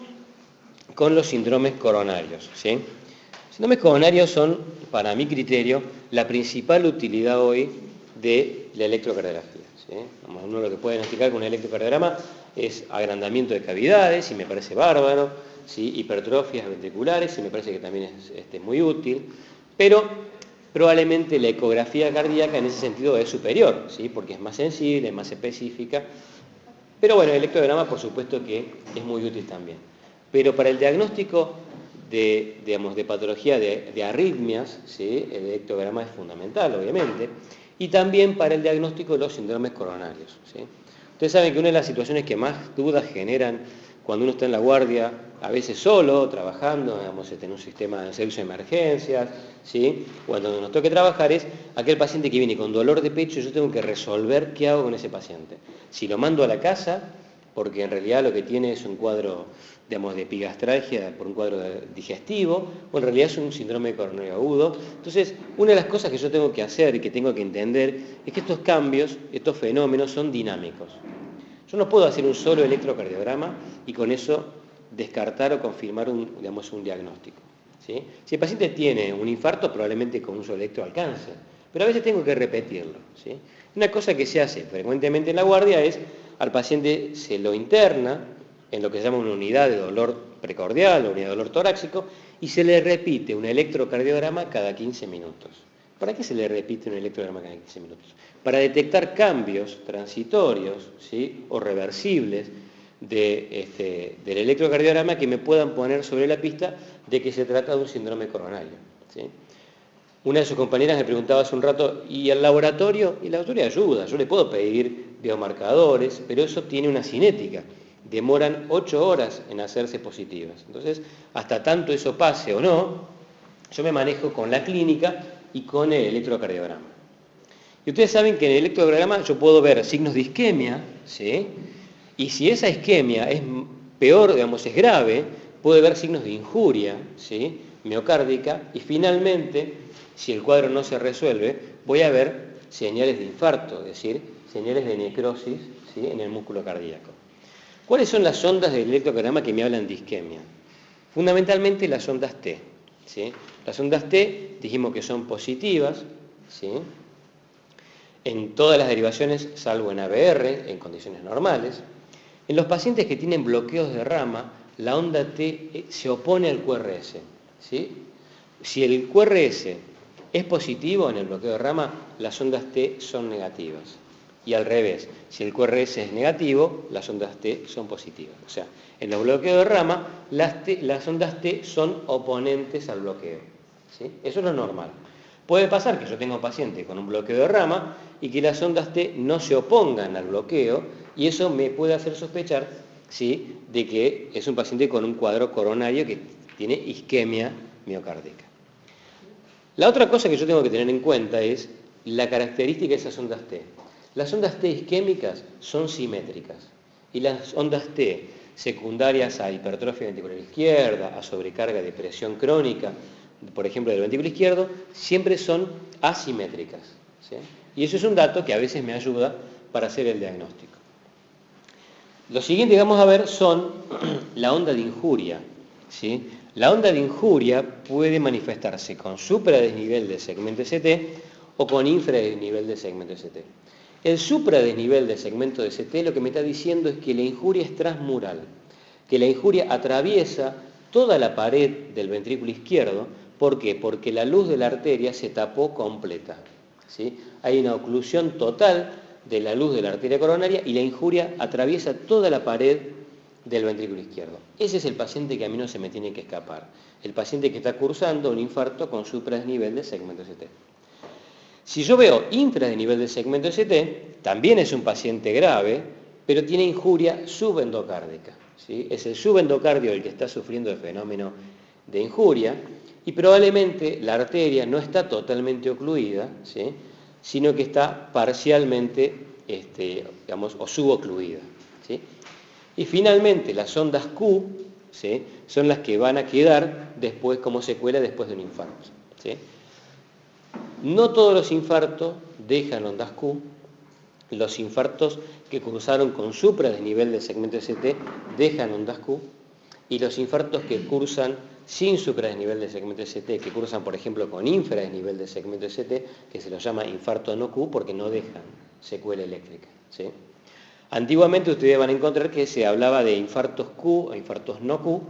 con los síndromes coronarios, ¿sí? Los síndromes coronarios son, para mi criterio, la principal utilidad hoy de la electrocardiografía, ¿sí? Uno lo que puede diagnosticar con un electrocardiograma es agrandamiento de cavidades, y me parece bárbaro, ¿sí? Hipertrofias ventriculares, y me parece que también es muy útil, pero probablemente la ecografía cardíaca en ese sentido es superior, ¿sí? Porque es más sensible, es más específica. Pero bueno, el electrocardiograma por supuesto que es muy útil también. Pero para el diagnóstico de patología de arritmias, ¿sí? El electrocardiograma es fundamental, obviamente. Y también para el diagnóstico de los síndromes coronarios, ¿sí? Ustedes saben que una de las situaciones que más dudas generan cuando uno está en la guardia, a veces solo, trabajando, digamos, en un sistema de servicio de emergencias, ¿sí? Cuando nos toque trabajar es aquel paciente que viene con dolor de pecho y yo tengo que resolver qué hago con ese paciente. Si lo mando a la casa, porque en realidad lo que tiene es un cuadro, digamos, de epigastralgia por un cuadro digestivo, o en realidad es un síndrome coronario agudo. Entonces, una de las cosas que yo tengo que hacer y que tengo que entender es que estos cambios, estos fenómenos son dinámicos. Yo no puedo hacer un solo electrocardiograma y con eso descartar o confirmar un diagnóstico, ¿sí? Si el paciente tiene un infarto, probablemente con un solo electro alcance, pero a veces tengo que repetirlo, ¿sí? Una cosa que se hace frecuentemente en la guardia es al paciente se lo interna en lo que se llama una unidad de dolor precordial, una unidad de dolor torácico, y se le repite un electrocardiograma cada 15 minutos. ¿Para qué se le repite un electrocardiograma cada 15 minutos? Para detectar cambios transitorios, ¿sí? O reversibles del electrocardiograma que me puedan poner sobre la pista de que se trata de un síndrome coronario, ¿sí? Una de sus compañeras me preguntaba hace un rato, ¿y el laboratorio? Y el laboratorio ayuda, yo le puedo pedir biomarcadores, pero eso tiene una cinética. Demoran 8 horas en hacerse positivas. Entonces, hasta tanto eso pase o no, yo me manejo con la clínica y con el electrocardiograma. Y ustedes saben que en el electrocardiograma yo puedo ver signos de isquemia, ¿sí? Y si esa isquemia es peor, digamos, es grave, puedo ver signos de injuria, ¿sí? Miocárdica, y finalmente, si el cuadro no se resuelve, voy a ver señales de infarto, es decir, señales de necrosis, ¿sí? En el músculo cardíaco. ¿Cuáles son las ondas del electrocardiograma que me hablan de isquemia? Fundamentalmente las ondas T, ¿sí? Las ondas T dijimos que son positivas, ¿sí? En todas las derivaciones, salvo en ABR, en condiciones normales. En los pacientes que tienen bloqueos de rama, la onda T se opone al QRS, ¿sí? Si el QRS es positivo en el bloqueo de rama, las ondas T son negativas. Y al revés, si el QRS es negativo, las ondas T son positivas. O sea, en los bloqueos de rama, las ondas T son oponentes al bloqueo, ¿sí? Eso es lo normal. Puede pasar que yo tenga un paciente con un bloqueo de rama y que las ondas T no se opongan al bloqueo, y eso me puede hacer sospechar, ¿sí?, de que es un paciente con un cuadro coronario que tiene isquemia miocárdica. La otra cosa que yo tengo que tener en cuenta es la característica de esas ondas T. Las ondas T isquémicas son simétricas y las ondas T secundarias a hipertrofia ventricular izquierda, a sobrecarga de presión crónica, por ejemplo del ventrículo izquierdo, siempre son asimétricas, ¿sí? Y eso es un dato que a veces me ayuda para hacer el diagnóstico. Lo siguiente que vamos a ver son la onda de injuria, ¿sí? La onda de injuria puede manifestarse con supradesnivel del segmento ST o con infradesnivel del segmento ST. El supradesnivel del segmento de ST lo que me está diciendo es que la injuria es transmural, que la injuria atraviesa toda la pared del ventrículo izquierdo. ¿Por qué? Porque la luz de la arteria se tapó completa, ¿sí? Hay una oclusión total de la luz de la arteria coronaria y la injuria atraviesa toda la pared del ventrículo izquierdo. Ese es el paciente que a mí no se me tiene que escapar, el paciente que está cursando un infarto con supradesnivel del segmento ST. Si yo veo infradesnivel del segmento ST, también es un paciente grave, pero tiene injuria subendocárdica, ¿sí? Es el subendocardio el que está sufriendo el fenómeno de injuria, y probablemente la arteria no está totalmente ocluida, ¿sí?, sino que está parcialmente, o subocluida, ¿sí? Y finalmente las ondas Q, ¿sí?, son las que van a quedar después como secuela después de un infarto, ¿sí? No todos los infartos dejan ondas Q. Los infartos que cursaron con supradesnivel del segmento ST dejan ondas Q, y los infartos que cursan sin supradesnivel del segmento ST, que cursan por ejemplo con infradesnivel del segmento ST, que se los llama infarto no Q porque no dejan secuela eléctrica, ¿sí? Antiguamente ustedes van a encontrar que se hablaba de infartos Q o infartos no Q.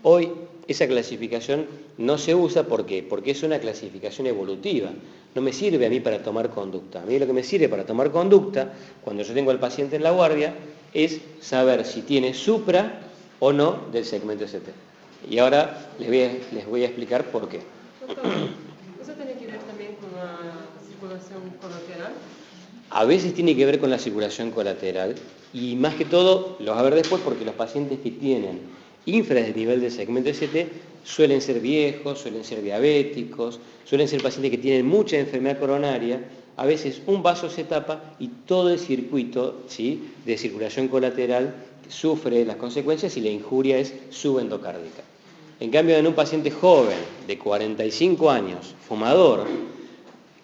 Hoy esa clasificación no se usa. ¿Por qué? Porque es una clasificación evolutiva. No me sirve a mí para tomar conducta. A mí lo que me sirve para tomar conducta, cuando yo tengo al paciente en la guardia, es saber si tiene supra o no del segmento ST. Y ahora les voy a explicar por qué. Doctor, ¿eso tiene que ver también con la circulación colateral? A veces tiene que ver con la circulación colateral y más que todo lo vas a ver después porque los pacientes que tienen infra de nivel del segmento ST suelen ser viejos, suelen ser diabéticos, suelen ser pacientes que tienen mucha enfermedad coronaria. A veces un vaso se tapa y todo el circuito, ¿sí?, de circulación colateral sufre las consecuencias y la injuria es subendocárdica. En cambio, en un paciente joven de 45 años, fumador,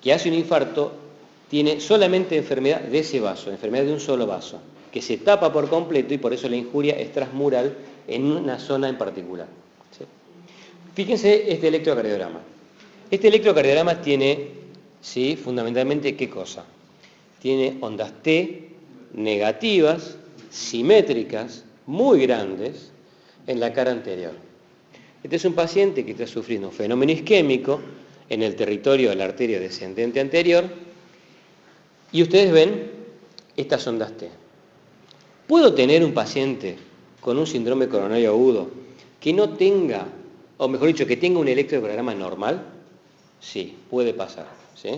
que hace un infarto, tiene solamente enfermedad de ese vaso, enfermedad de un solo vaso, que se tapa por completo y por eso la injuria es transmural en una zona en particular. ¿Sí? Fíjense este electrocardiograma. Este electrocardiograma tiene, ¿sí?, fundamentalmente, ¿qué cosa? Tiene ondas T negativas, simétricas, muy grandes, en la cara anterior. Este es un paciente que está sufriendo un fenómeno isquémico en el territorio de la arteria descendente anterior y ustedes ven estas ondas T. ¿Puedo tener un paciente con un síndrome coronario agudo que no tenga, o mejor dicho, que tenga un electrocardiograma normal? Sí, puede pasar, ¿sí?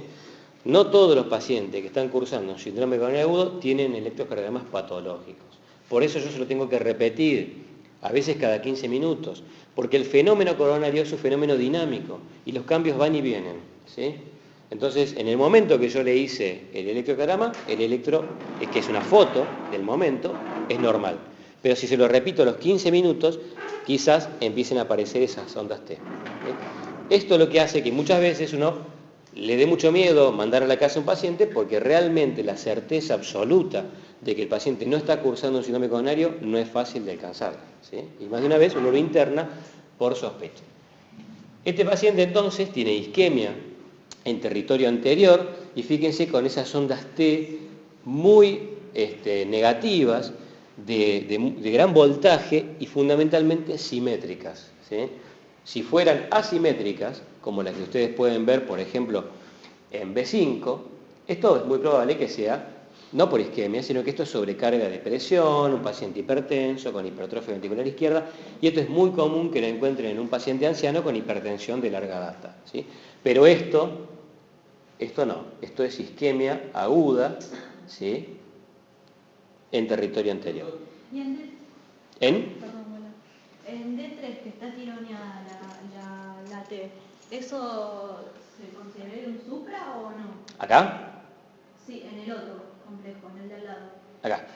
No todos los pacientes que están cursando un síndrome coronario agudo tienen electrocardiogramas patológicos. Por eso yo se lo tengo que repetir, a veces cada 15 minutos, porque el fenómeno coronario es un fenómeno dinámico y los cambios van y vienen, ¿sí? Entonces, en el momento que yo le hice el electrocardiograma, el electro, que es una foto del momento, es normal. Pero si se lo repito a los 15 minutos, quizás empiecen a aparecer esas ondas T. ¿Sí? Esto es lo que hace que muchas veces uno le dé mucho miedo mandar a la casa a un paciente porque realmente la certeza absoluta de que el paciente no está cursando un síndrome coronario no es fácil de alcanzar, ¿sí? Y más de una vez uno lo interna por sospecha. Este paciente entonces tiene isquemia en territorio anterior y fíjense con esas ondas T muy negativas, de gran voltaje y fundamentalmente simétricas, ¿sí? Si fueran asimétricas, como las que ustedes pueden ver, por ejemplo, en B5, esto es muy probable que sea, no por isquemia, sino que esto es sobrecarga de presión, un paciente hipertenso con hipertrofia ventricular izquierda, y esto es muy común que lo encuentren en un paciente anciano con hipertensión de larga data, ¿sí? Pero esto no, esto es isquemia aguda, ¿sí?, en territorio anterior. ¿Y en D3 que está tironeada la T, eso se considera un supra o no? ¿Acá? Sí, en el otro complejo, en el de al lado. Acá.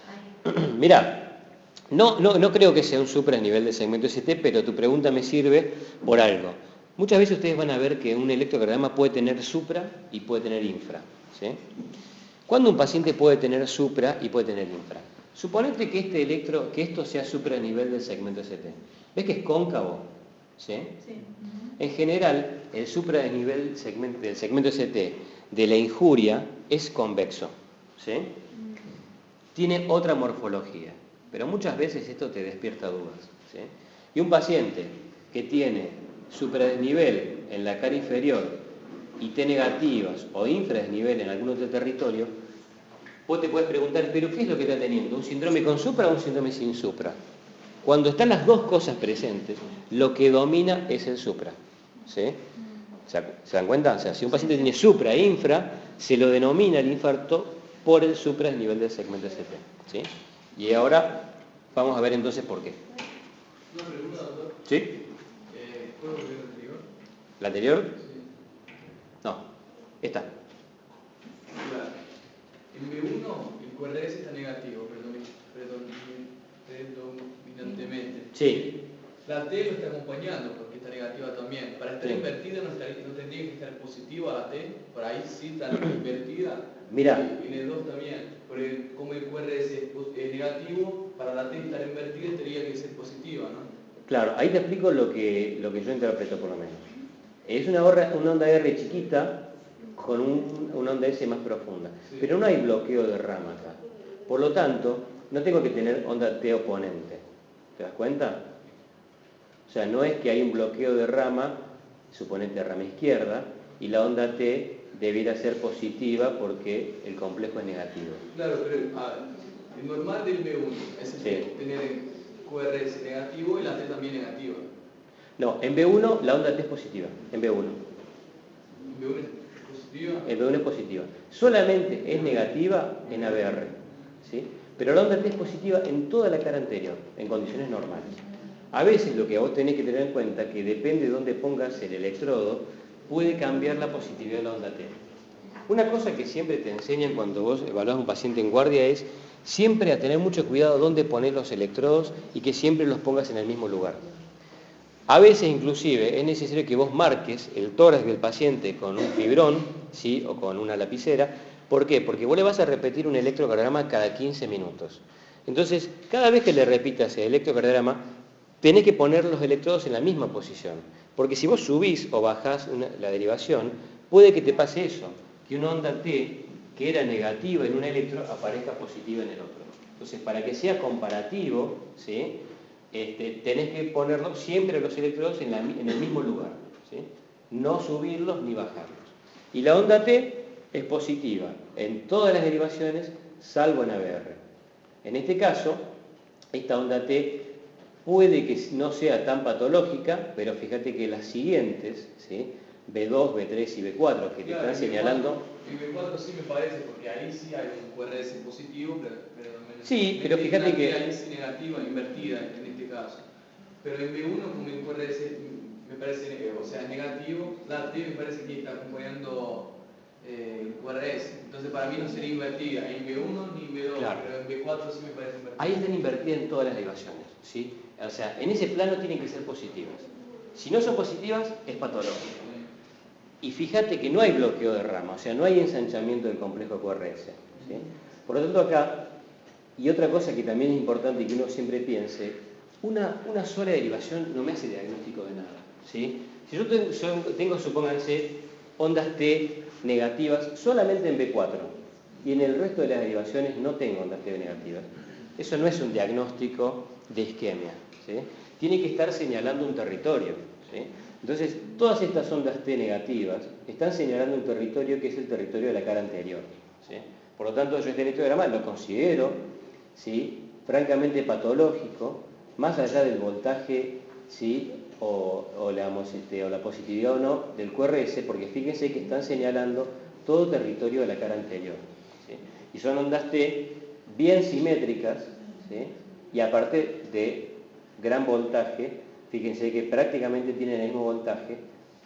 Mirá, no creo que sea un supra a nivel de segmento ST, pero tu pregunta me sirve por algo. Muchas veces ustedes van a ver que un electrocardiograma puede tener supra y puede tener infra, ¿sí? ¿Cuándo un paciente puede tener supra y puede tener infra? Suponete que esto sea supra a nivel del segmento ST. ¿Ves que es cóncavo? ¿Sí? Sí. En general, el supra a nivel del segmento ST de la injuria es convexo, ¿sí? Tiene otra morfología, pero muchas veces esto te despierta dudas, ¿sí? Y un paciente que tiene supradesnivel en la cara inferior y T negativas o infradesnivel en algún otro territorio, vos te puedes preguntar, ¿pero qué es lo que está teniendo? ¿Un síndrome con supra o un síndrome sin supra? Cuando están las dos cosas presentes, lo que domina es el supra, ¿sí? ¿Se dan cuenta? O sea, si un paciente tiene supra e infra, se lo denomina el infarto por el supra a nivel del segmento ST, ¿sí? Y ahora vamos a ver entonces por qué. Una pregunta, doctor. ¿Sí? ¿Puedo ver el anterior? ¿La anterior? Sí. No, esta. Claro. En B1 el QRS está negativo, predominantemente. Sí. La T lo está acompañando porque está negativa también. Para estar Sí. invertida no tendría que estar positiva la T, por ahí sí está invertida. Mirá. Y en el 2 también. Porque como el QRS es negativo, para la T estar invertida tendría que ser positiva, ¿no? Claro, ahí te explico lo que yo interpreto por lo menos. Es una onda R chiquita con una onda S más profunda. Sí. Pero no hay bloqueo de rama acá. Por lo tanto, no tengo que tener onda T oponente. ¿Te das cuenta? O sea, no es que hay un bloqueo de rama, suponete rama izquierda, y la onda T debiera ser positiva porque el complejo es negativo. Claro, pero el normal del B1 es tener el QRS negativo y la T también negativa. No, en B1 la onda T es positiva, en B1. ¿En B1 es positiva? En B1 es positiva. Solamente es negativa en ABR, ¿sí? Pero la onda T es positiva en toda la cara anterior, en condiciones normales. A veces lo que vos tenés que tener en cuenta es que depende de dónde pongas el electrodo, puede cambiar la positividad de la onda T. Una cosa que siempre te enseñan cuando vos evaluás a un paciente en guardia es siempre a tener mucho cuidado dónde poner los electrodos y que siempre los pongas en el mismo lugar. A veces inclusive es necesario que vos marques el tórax del paciente con un fibrón, ¿sí? O con una lapicera. ¿Por qué? Porque vos le vas a repetir un electrocardiograma cada 15 minutos. Entonces, cada vez que le repitas el electrocardiograma, tenés que poner los electrodos en la misma posición. Porque si vos subís o bajás la derivación, puede que te pase eso, que una onda T que era negativa en un electro aparezca positiva en el otro. Entonces, para que sea comparativo, ¿sí? Tenés que ponerlos siempre los electrodos en el mismo lugar, ¿sí? No subirlos ni bajarlos. Y la onda T es positiva en todas las derivaciones, salvo en ABR. En este caso, esta onda T puede que no sea tan patológica, pero fíjate que las siguientes, ¿sí? B2, B3 y B4, que te están señalando... En B4 sí me parece, porque ahí sí hay un QRS positivo, pero sí, pero fíjate que... Ahí sí negativa, invertida en este caso. Pero en B1 como el QRS me parece, o sea, negativo, la T me parece que está acompañando el QRS. Entonces para mí no sería invertida en B1 ni en B2, claro. Pero en B4 sí me parece invertida. Ahí están invertidas en todas las derivaciones, ¿sí? O sea, en ese plano tienen que ser positivas. Si no son positivas, es patológico. Y fíjate que no hay bloqueo de rama, o sea, no hay ensanchamiento del complejo QRS, ¿sí? Por lo tanto acá, y otra cosa que también es importante y que uno siempre piense, una sola derivación no me hace diagnóstico de nada, ¿sí? Si yo tengo, supónganse, ondas T negativas solamente en B4 y en el resto de las derivaciones no tengo ondas T negativas, eso no es un diagnóstico de isquemia, ¿sí? Tiene que estar señalando un territorio, ¿sí? Entonces, todas estas ondas T negativas están señalando un territorio que es el territorio de la cara anterior, ¿sí? Por lo tanto, yo este electrograma lo considero, ¿sí? Francamente patológico, más allá del voltaje, ¿sí? o la positividad o no del QRS, porque fíjense que están señalando todo territorio de la cara anterior, ¿sí? Y son ondas T bien simétricas, ¿sí? Y aparte de gran voltaje. Fíjense que prácticamente tienen el mismo voltaje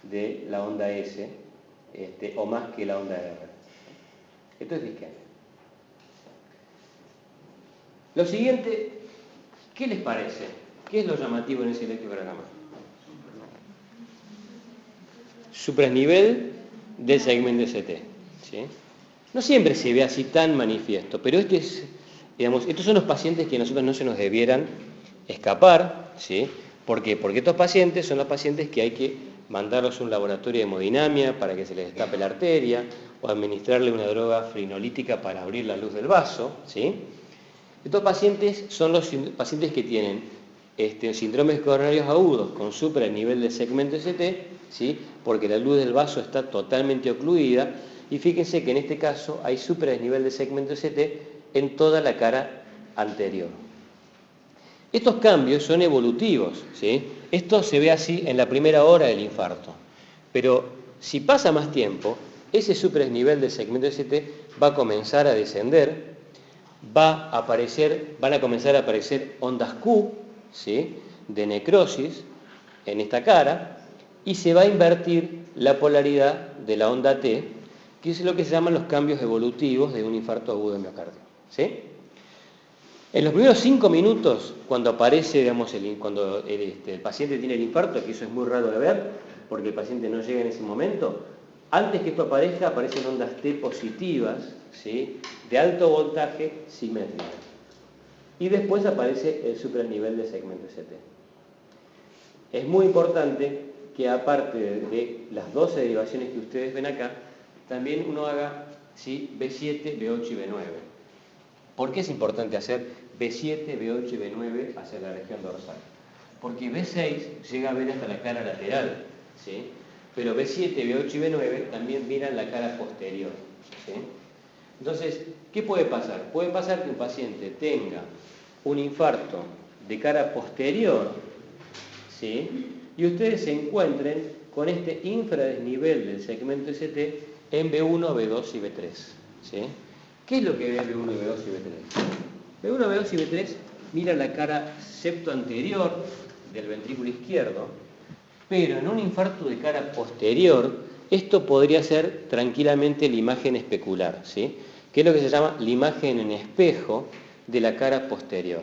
de la onda S, o más que la onda R. Esto es disquemia. Lo siguiente, ¿qué les parece? ¿Qué es lo llamativo en ese electrocardiograma? Supranivel del segmento ST, ¿sí? No siempre se ve así tan manifiesto, pero estos son los pacientes que a nosotros no se nos debieran escapar, ¿sí? ¿Por qué? Porque estos pacientes son los pacientes que hay que mandarlos a un laboratorio de hemodinamia para que se les destape la arteria o administrarle una droga frinolítica para abrir la luz del vaso, ¿sí? Estos pacientes son los pacientes que tienen síndromes coronarios agudos con supranivel de segmento ST, ¿sí? Porque la luz del vaso está totalmente ocluida y fíjense que en este caso hay supradesnivel de segmento ST en toda la cara anterior. Estos cambios son evolutivos, ¿sí? Esto se ve así en la primera hora del infarto, pero si pasa más tiempo, ese supradesnivel del segmento ST va a comenzar a descender, van a comenzar a aparecer ondas Q, ¿sí? De necrosis en esta cara, y se va a invertir la polaridad de la onda T, que es lo que se llaman los cambios evolutivos de un infarto agudo de miocardio, ¿sí? En los primeros 5 minutos, cuando aparece, cuando el paciente tiene el infarto, que eso es muy raro de ver, porque el paciente no llega en ese momento, antes que esto aparezca, aparecen ondas T positivas, ¿sí? De alto voltaje simétricas. Y después aparece el supranivel de segmento ST. Es muy importante que aparte de las 12 derivaciones que ustedes ven acá, también uno haga, ¿sí? B7, B8 y B9. ¿Por qué es importante hacer B7, B8 y B9 hacia la región dorsal? porque B6 llega a ver hasta la cara lateral, ¿sí? Pero B7, B8 y B9 también miran la cara posterior, ¿sí? Entonces, ¿qué puede pasar? Puede pasar que un paciente tenga un infarto de cara posterior, ¿sí? Y ustedes se encuentren con este infradesnivel del segmento ST en B1, B2 y B3, ¿sí? ¿Qué es lo que ve B1, B2 y B3? B1, B2 y B3 mira la cara septoanterior del ventrículo izquierdo, pero en un infarto de cara posterior, esto podría ser tranquilamente la imagen especular, ¿sí? Que es lo que se llama la imagen en espejo de la cara posterior.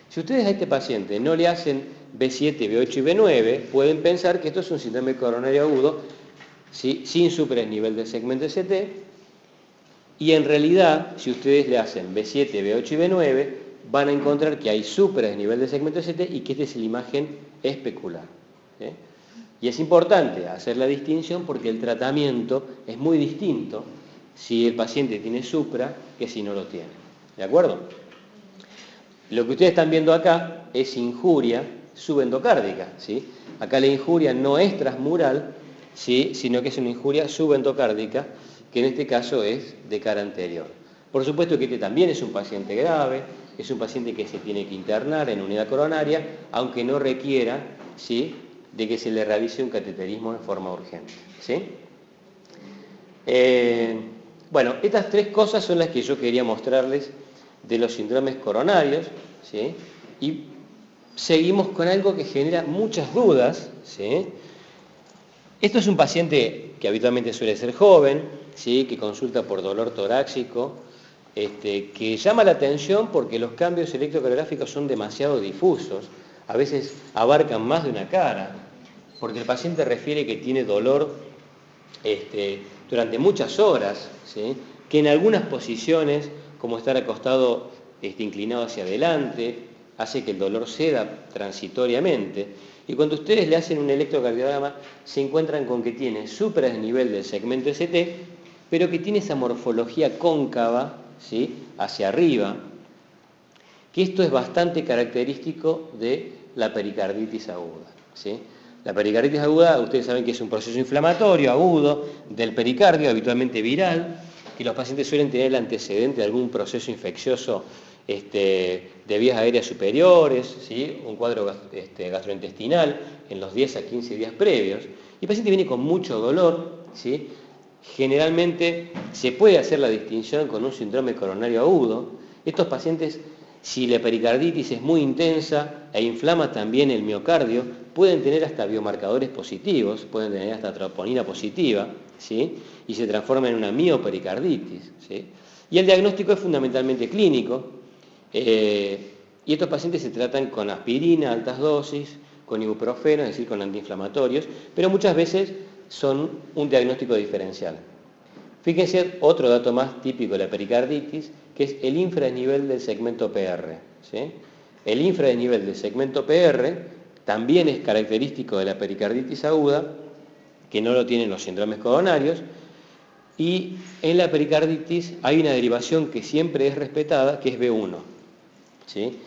Si ustedes a este paciente no le hacen B7, B8 y B9, pueden pensar que esto es un síndrome coronario agudo, ¿sí? Sin superdesnivel del segmento ST, y en realidad, si ustedes le hacen B7, B8 y B9, van a encontrar que hay superdesnivel del segmento ST y que esta es la imagen especular, ¿sí? Y es importante hacer la distinción porque el tratamiento es muy distinto si el paciente tiene supra que si no lo tiene. ¿De acuerdo? Lo que ustedes están viendo acá es injuria subendocárdica, ¿sí? Acá la injuria no es transmural, ¿sí? Sino que es una injuria subendocárdica, que en este caso es de cara anterior. Por supuesto que este también es un paciente grave, es un paciente que se tiene que internar en unidad coronaria, aunque no requiera, ¿sí?, de que se le realice un cateterismo en forma urgente, ¿sí? Bueno, estas tres cosas son las que yo quería mostrarles de los síndromes coronarios, ¿sí? Y seguimos con algo que genera muchas dudas, ¿sí? Esto es un paciente que habitualmente suele ser joven, ¿sí?, que consulta por dolor torácico, que llama la atención porque los cambios electrocardiográficos son demasiado difusos, a veces abarcan más de una cara, porque el paciente refiere que tiene dolor durante muchas horas, ¿sí?, que en algunas posiciones, como estar acostado inclinado hacia adelante, hace que el dolor ceda transitoriamente. Y cuando ustedes le hacen un electrocardiograma, se encuentran con que tiene supradesnivel del segmento ST, pero que tiene esa morfología cóncava, ¿sí?, hacia arriba, que esto es bastante característico de la pericarditis aguda, ¿sí? La pericarditis aguda, ustedes saben que es un proceso inflamatorio agudo del pericardio, habitualmente viral, que los pacientes suelen tener el antecedente de algún proceso infeccioso de vías aéreas superiores, ¿sí?, un cuadro gastrointestinal en los 10 a 15 días previos, y el paciente viene con mucho dolor, ¿sí? Generalmente se puede hacer la distinción con un síndrome coronario agudo. Estos pacientes, si la pericarditis es muy intensa e inflama también el miocardio, pueden tener hasta biomarcadores positivos, pueden tener hasta troponina positiva, ¿sí?, y se transforma en una miopericarditis, ¿sí? Y el diagnóstico es fundamentalmente clínico, y estos pacientes se tratan con aspirina, altas dosis, con ibuprofeno, es decir, con antiinflamatorios, pero muchas veces son un diagnóstico diferencial. Fíjense otro dato más típico de la pericarditis, que es el infradesnivel del segmento PR, ¿sí? El infradesnivel del segmento PR también es característico de la pericarditis aguda, que no lo tienen los síndromes coronarios, y en la pericarditis hay una derivación que siempre es respetada, que es B1, ¿sí?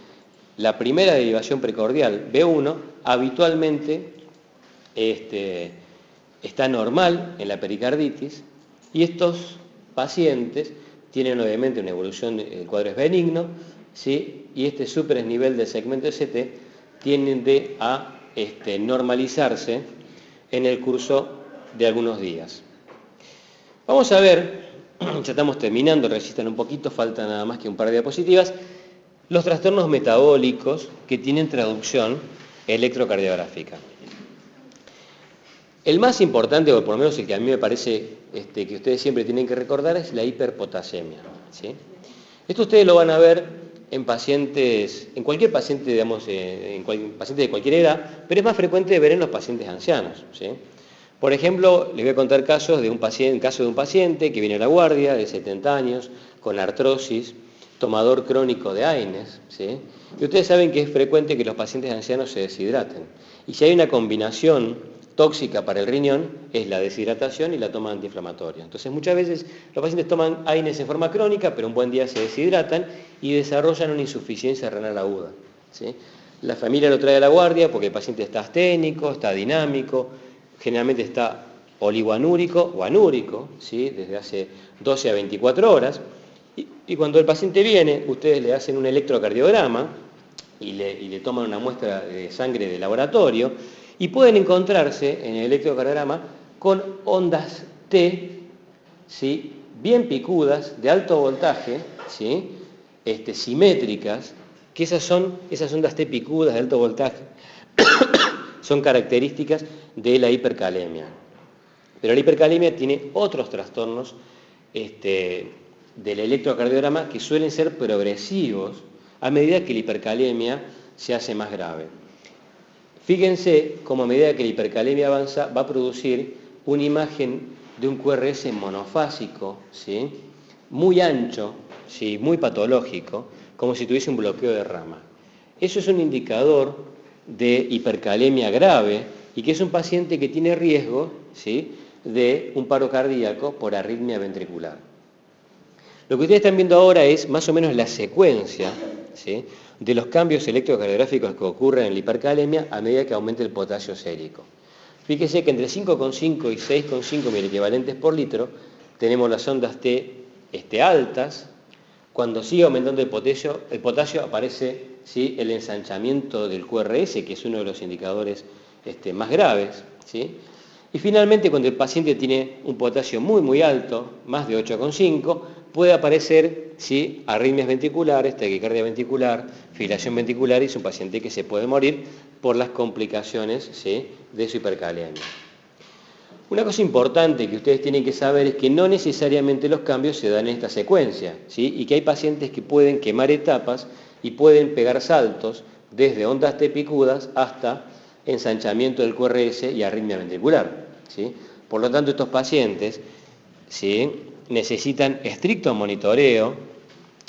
La primera derivación precordial, B1, habitualmente está normal en la pericarditis, y estos pacientes tienen obviamente una evolución, el cuadro es benigno, ¿sí?, y este superdesnivel del segmento ST tiende a normalizarse en el curso de algunos días. Vamos a ver, ya estamos terminando, resistan un poquito, falta nada más que un par de diapositivas, los trastornos metabólicos que tienen traducción electrocardiográfica. El más importante, o por lo menos el que a mí me parece que ustedes siempre tienen que recordar, es la hiperpotasemia, ¿sí? Esto ustedes lo van a ver en pacientes, en cualquier paciente, digamos, paciente de cualquier edad, pero es más frecuente ver en los pacientes ancianos, ¿sí? Por ejemplo, les voy a contar caso de un paciente que viene a la guardia de 70 años, con artrosis, tomador crónico de AINES, ¿sí? Y ustedes saben que es frecuente que los pacientes ancianos se deshidraten. Y si hay una combinación tóxica para el riñón, es la deshidratación y la toma antiinflamatoria. Entonces, muchas veces los pacientes toman AINES en forma crónica, pero un buen día se deshidratan y desarrollan una insuficiencia renal aguda, ¿sí? La familia lo trae a la guardia porque el paciente está asténico, está dinámico, generalmente está oligoanúrico o anúrico, ¿sí? Desde hace 12 a 24 horas. Y cuando el paciente viene, ustedes le hacen un electrocardiograma y le toman una muestra de sangre de laboratorio y pueden encontrarse en el electrocardiograma con ondas T, ¿sí? Bien picudas, de alto voltaje, ¿sí? Simétricas, que esas ondas T picudas de alto voltaje son características de la hipercalemia. Pero la hipercalemia tiene otros trastornos del electrocardiograma que suelen ser progresivos a medida que la hipercalemia se hace más grave. Fíjense cómo a medida que la hipercalemia avanza va a producir una imagen de un QRS monofásico, ¿sí? Muy ancho, ¿sí? Muy patológico, como si tuviese un bloqueo de rama. Eso es un indicador de hipercalemia grave y que es un paciente que tiene riesgo, ¿sí? De un paro cardíaco por arritmia ventricular. Lo que ustedes están viendo ahora es más o menos la secuencia, ¿sí? De los cambios electrocardiográficos que ocurren en la hipercalemia a medida que aumenta el potasio sérico. Fíjese que entre 5,5 y 6,5 miliequivalentes por litro tenemos las ondas T altas. Cuando sigue aumentando el potasio aparece, ¿sí? El ensanchamiento del QRS, que es uno de los indicadores más graves, ¿sí? Y finalmente, cuando el paciente tiene un potasio muy, muy alto, más de 8,5, puede aparecer, ¿sí? Arritmias ventriculares, taquicardia ventricular, fibrilación ventricular, y es un paciente que se puede morir por las complicaciones, ¿sí? De su hipercalemia. Una cosa importante que ustedes tienen que saber es que no necesariamente los cambios se dan en esta secuencia, ¿sí? Y que hay pacientes que pueden quemar etapas y pueden pegar saltos desde ondas T picudas hasta ensanchamiento del QRS y arritmia ventricular, ¿sí? Por lo tanto, estos pacientes, ¿sí? Necesitan estricto monitoreo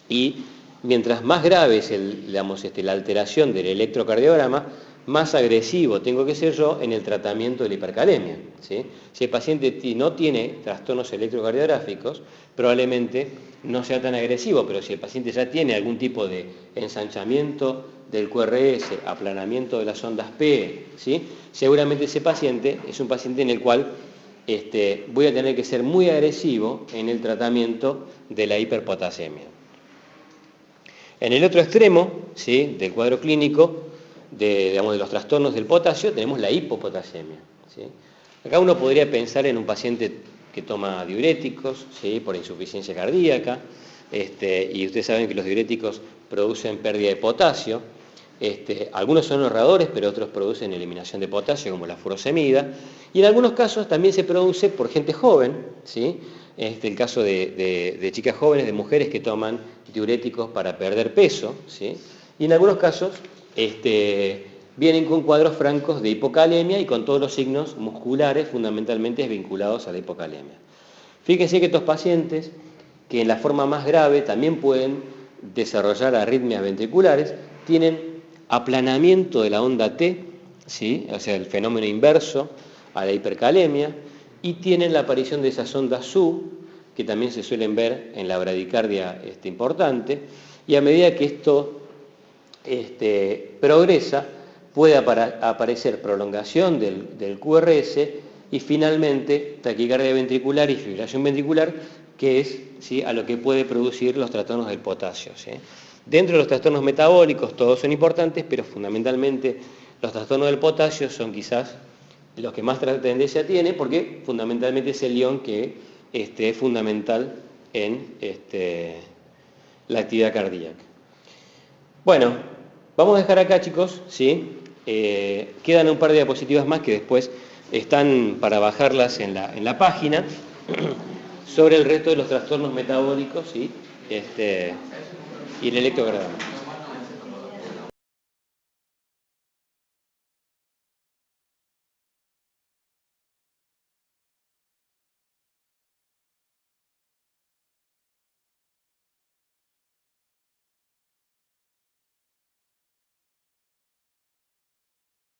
y mientras más grave es la alteración del electrocardiograma, más agresivo tengo que ser yo en el tratamiento de la hipercalemia, ¿sí? Si el paciente no tiene trastornos electrocardiográficos, probablemente no sea tan agresivo, pero si el paciente ya tiene algún tipo de ensanchamiento del QRS, aplanamiento de las ondas P, ¿sí? Seguramente ese paciente es un paciente en el cual voy a tener que ser muy agresivo en el tratamiento de la hiperpotasemia. En el otro extremo, ¿sí? Del cuadro clínico, de los trastornos del potasio, tenemos la hipopotasemia, ¿sí? Acá uno podría pensar en un paciente que toma diuréticos, ¿sí? Por insuficiencia cardíaca, y ustedes saben que los diuréticos producen pérdida de potasio. Algunos son ahorradores, pero otros producen eliminación de potasio, como la furosemida, y en algunos casos también se produce por gente joven, ¿sí? El caso de chicas jóvenes, de mujeres que toman diuréticos para perder peso, ¿sí? Y en algunos casos vienen con cuadros francos de hipocalemia y con todos los signos musculares fundamentalmente vinculados a la hipocalemia. Fíjense que estos pacientes, que en la forma más grave también pueden desarrollar arritmias ventriculares, tienen aplanamiento de la onda T, ¿sí? O sea, el fenómeno inverso a la hipercalemia, y tienen la aparición de esas ondas SU, que también se suelen ver en la bradicardia importante, y a medida que esto progresa, puede aparecer prolongación del QRS y finalmente taquicardia ventricular y fibrilación ventricular, que es, ¿sí? A lo que puede producir los trastornos del potasio, ¿sí? Dentro de los trastornos metabólicos todos son importantes, pero fundamentalmente los trastornos del potasio son quizás los que más tendencia tiene, porque fundamentalmente es el ion que es fundamental en la actividad cardíaca. Bueno, vamos a dejar acá, chicos, ¿sí? Quedan un par de diapositivas más que después están para bajarlas en la página sobre el resto de los trastornos metabólicos, ¿sí? Y el electrocardiograma.